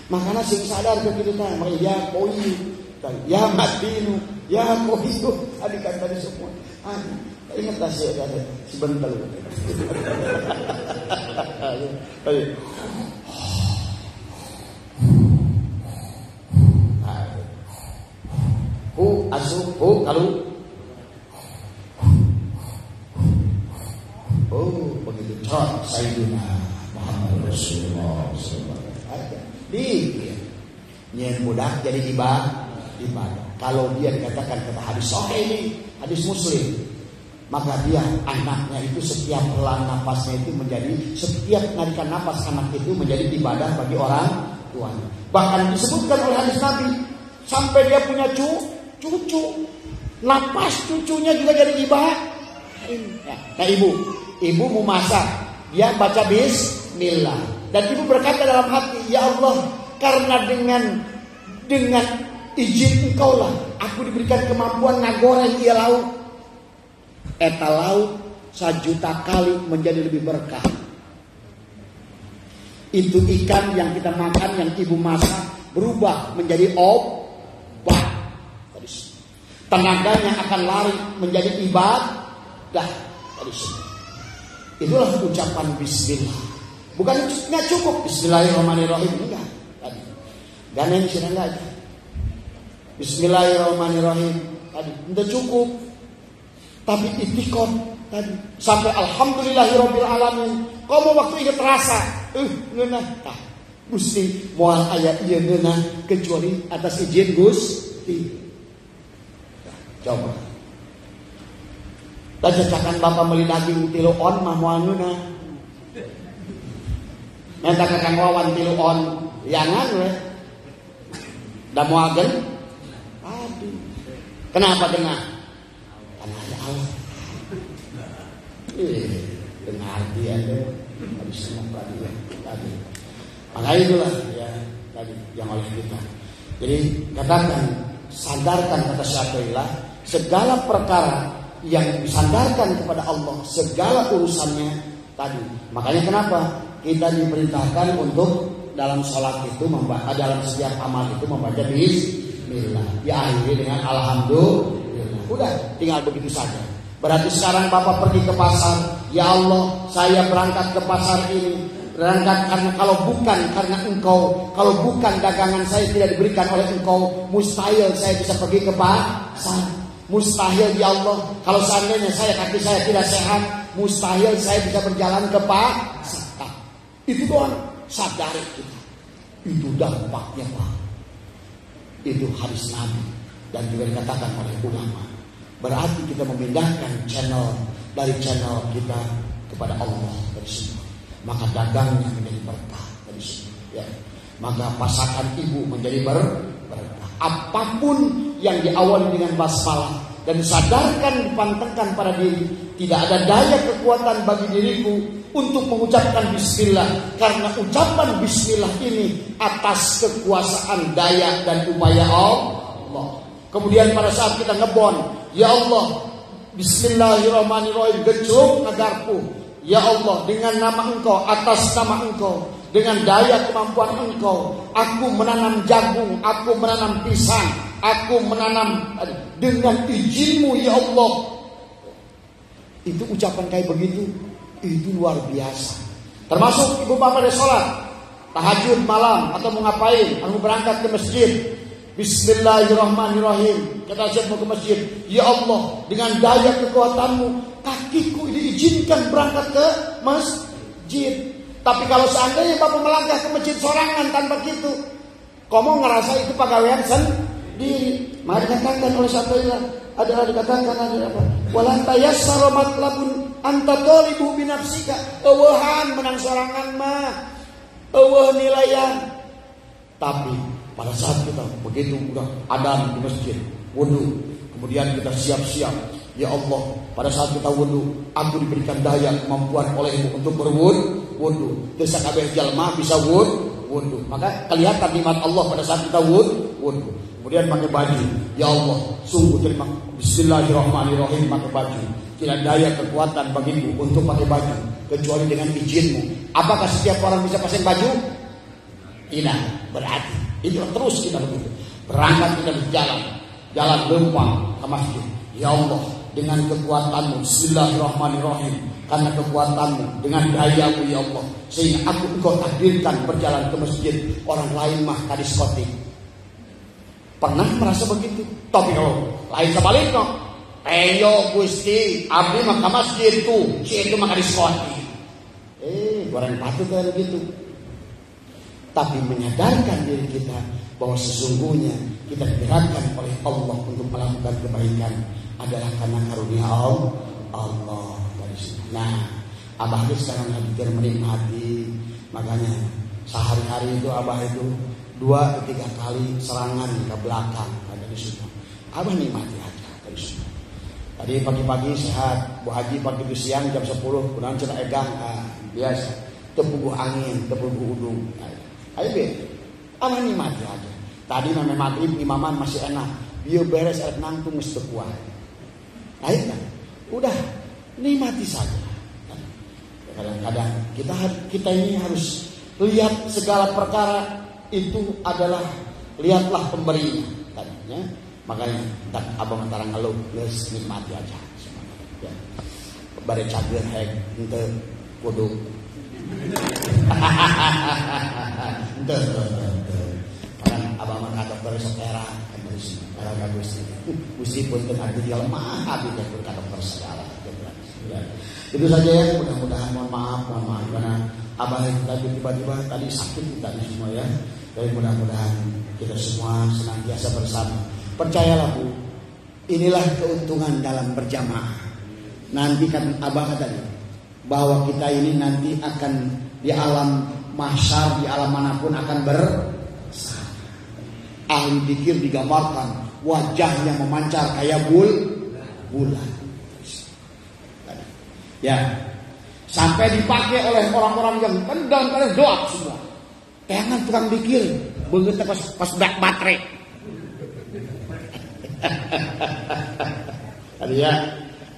Makanya sing sadar ke kita mah ya koi ya matinu Ya kok itu adik kan tadi semua. Ingatlah sih ada sebentar. Kalau begitu cepat Sayyidina Muhammad Rasulullah SAW. Nyen budak jadi ibadah. Kalau dia dikatakan kata hadis sahih ini, hadis Muslim, maka dia anaknya itu setiap helaan nafasnya itu menjadi, setiap narikan nafas anak itu menjadi ibadah bagi orang tuanya. Bahkan disebutkan oleh hadis Nabi sampai dia punya cucu, napas cucunya juga jadi ibadah. Nah ibu mau masak, dia baca bismillah, dan ibu berkata dalam hati, ya Allah, karena dengan izin engkau lah aku diberikan kemampuan ngagoreng ieu lauk. Eta lauk 1 juta kali menjadi lebih berkah. Itu ikan yang kita makan, yang ibu masak, berubah menjadi obat. Tenaganya akan lari menjadi ibadah. Itulah ucapan bismillah. Bukan nggak cukup bismillahirrahmanirrahim, enggak. Tadi ganen sih enggak aja. Bismillahirrahmanirrahim tadi enggak cukup. Tapi itikad tadi sampai alhamdulillahirabbil alamin. Kamu waktu ingat rasa, ngeunah tah. Gusti moal aya ieu ngeunah kecuali atas izin Gusti. Coba. Tajakan bapak meuli daging 3 on mah moal ngeunah. Minta ke Kang Wawan 3 on yangan we. Da moal gen. Aduh. Kenapa genah? Karena ada Allah. Dengar dia deh. Habis semua dia tadi. Maka itulah ya tadi yang oleh kita. Jadi katakan, sadarkan kata Syafi'illah, segala perkara yang disandarkan kepada Allah, segala urusannya tadi. Makanya kenapa kita diperintahkan untuk dalam sholat itu dalam setiap amal itu membaca bismillah, diakhiri dengan alhamdulillah. Udah, tinggal begitu saja. Berarti sekarang Bapak pergi ke pasar, ya Allah, saya berangkat ke pasar ini, berangkat karena kalau bukan karena Engkau, kalau bukan dagangan saya tidak diberikan oleh Engkau, mustahil saya bisa pergi ke pasar. Mustahil ya Allah, kalau seandainya kaki saya tidak sehat, mustahil saya bisa berjalan ke pasar. Itu doang, sadari kita. Itu dampaknya Pak. Itu hadis Nabi dan juga dikatakan oleh ulama. Berarti kita memindahkan dari channel kita kepada Allah dari sini. Maka dagangnya menjadi berkah dari sini. Ya. Maka pasangan ibu menjadi berkah. Apapun yang diawali dengan basmalah dan sadarkan, dipantengkan pada diri, tidak ada daya kekuatan bagi diriku untuk mengucapkan bismillah, karena ucapan bismillah ini atas kekuasaan daya dan upaya Allah. Kemudian pada saat kita ngebon, ya Allah, bismillahirrahmanirrahim, gecuk ngagarpu, ya Allah, dengan nama Engkau, atas nama Engkau, dengan daya kemampuan Engkau, aku menanam jagung, aku menanam pisang, aku menanam dengan izin-Mu ya Allah. Itu ucapan kayak begitu, itu luar biasa. Termasuk ibu bapak ada sholat tahajud malam atau mau ngapain, mau berangkat ke masjid, bismillahirrahmanirrahim, kita siap mau ke masjid, ya Allah, dengan daya kekuatan-Mu, kakiku diizinkan berangkat ke masjid. Tapi kalau seandainya bapak melangkah ke masjid sorangan tanpa gitu, kamu ngerasa itu pegawaian sendiri. Maka dikatakan oleh Syafi'illah, adalah dikatakan apa? Walan tayassara matlabun anta talibu binafsika. Eueuhan menang sorangan mah, eueuh nilayan. Tapi pada saat kita begitu udah adzan di masjid, wudu, kemudian kita siap-siap, ya Allah, pada saat kita wudu, aku diberikan daya kemampuan oleh-Mu untuk berwudu. Desa kabeh jalma bisa wudu. Maka kelihatan nikmat Allah pada saat kita wudu. Kemudian pakai baju, ya Allah, sungguh terima, bismillahirrahmanirrahim, pakai baju. Tidak daya kekuatan bagiku untuk pakai baju kecuali dengan izin-Mu. Apakah setiap orang bisa pasang baju? Tidak, berarti itu terus kita begitu. Berangkat kita berjalan jalan lempang ke masjid. Ya Allah, dengan kekuatanmu, bismillahirrahmanirrahim, karena kekuatanmu, dengan dayamu ya Allah, sehingga engkau takdirkan berjalan ke masjid, orang lain mah ke diskotik. Pernah merasa begitu? Tapi kalau lain sebaliknya, ayo Gusti, abdi mah ke masjid tuh, si itu mah ke diskotik. Goreng patut kayak gitu. Tapi menyadarkan diri kita bahwa sesungguhnya kita digerakkan oleh Allah untuk melakukan kebaikan adalah karena karunia Allah. Nah, Abah itu sekarang hadir menikmati, makanya sehari-hari itu Abah itu 2-3 kali serangan ke belakang ada di situ. Abah nikmati aja dari situ. Tadi pagi-pagi sehat, Bu Haji pagi itu siang jam 10, kemudian cerita egang, biasa, tepuguh angin, tepuguh udung. Ayo be, Abah nikmati aja. Tadi namanya maghrib imaman masih enak, dia beres air nangtung mesti kuat. Ayo kan, udah nikmati saja. Kadang-kadang kita ini harus lihat segala perkara itu adalah lihatlah pemberinya tadinya. Makanya tak abang antara ngeluh, les nikmati aja semuanya. Ya. Bare cager heg ente kudu. Ente. Kan abang mah dokter sepera kan dari sini. Para Gusti pun arti dia lemah habis dokter dokter segala. Ya. Itu saja ya, mudah-mudahan mohon maaf karena abang tadi tiba-tiba tadi sakit tadi semua ya. Jadi mudah-mudahan kita semua senantiasa bersama. Percayalah Bu, inilah keuntungan dalam berjamaah. Nanti kan Abah tadi bahwa kita ini nanti akan di alam mahsyar, di alam manapun akan bersama. Ahli dzikir digambarkan wajahnya memancar kayak bulan. Ya, sampai dipakai oleh orang-orang yang dalam keadaan doa semua. Jangan tukang dzikir, begitu pas baterai. Tadi ya,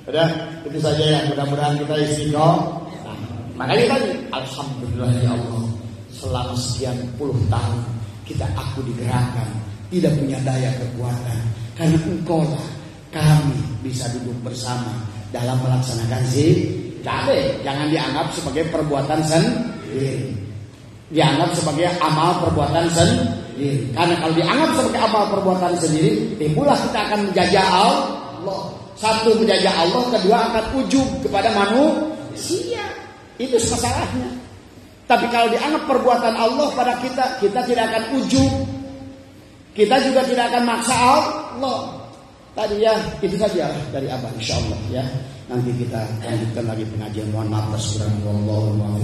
udah itu saja ya. Mudah-mudahan kita istiqomah. Nah, makanya tadi, alhamdulillah ya Allah, selama sekian puluh tahun aku digerakkan, tidak punya daya kekuatan, karena Engkau lah kami bisa duduk bersama dalam melaksanakan zikir. Jangan dianggap sebagai perbuatan sendiri, dianggap sebagai amal perbuatan sendiri. Karena kalau dianggap sebagai amal perbuatan sendiri, timbullah kita akan menjajah Allah. Satu menjajah Allah, kedua akan ujub kepada manusia. Itu masalahnya. Tapi kalau dianggap perbuatan Allah pada kita tidak akan ujub. Kita juga tidak akan maksa Allah. Tadi ya, itu saja dari Abah insyaallah ya. Nanti kita lanjutkan lagi pengajian. Mohon maaf atas kekurangan.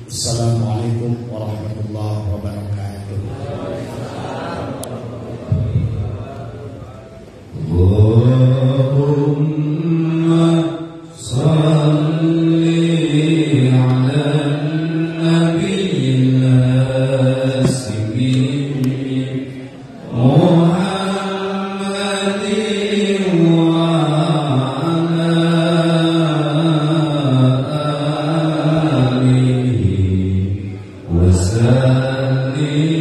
Assalamualaikum warahmatullahi wabarakatuh. Allahumma salli ala nabiyil asmin Muhammadin wa ala alihi wa sallim.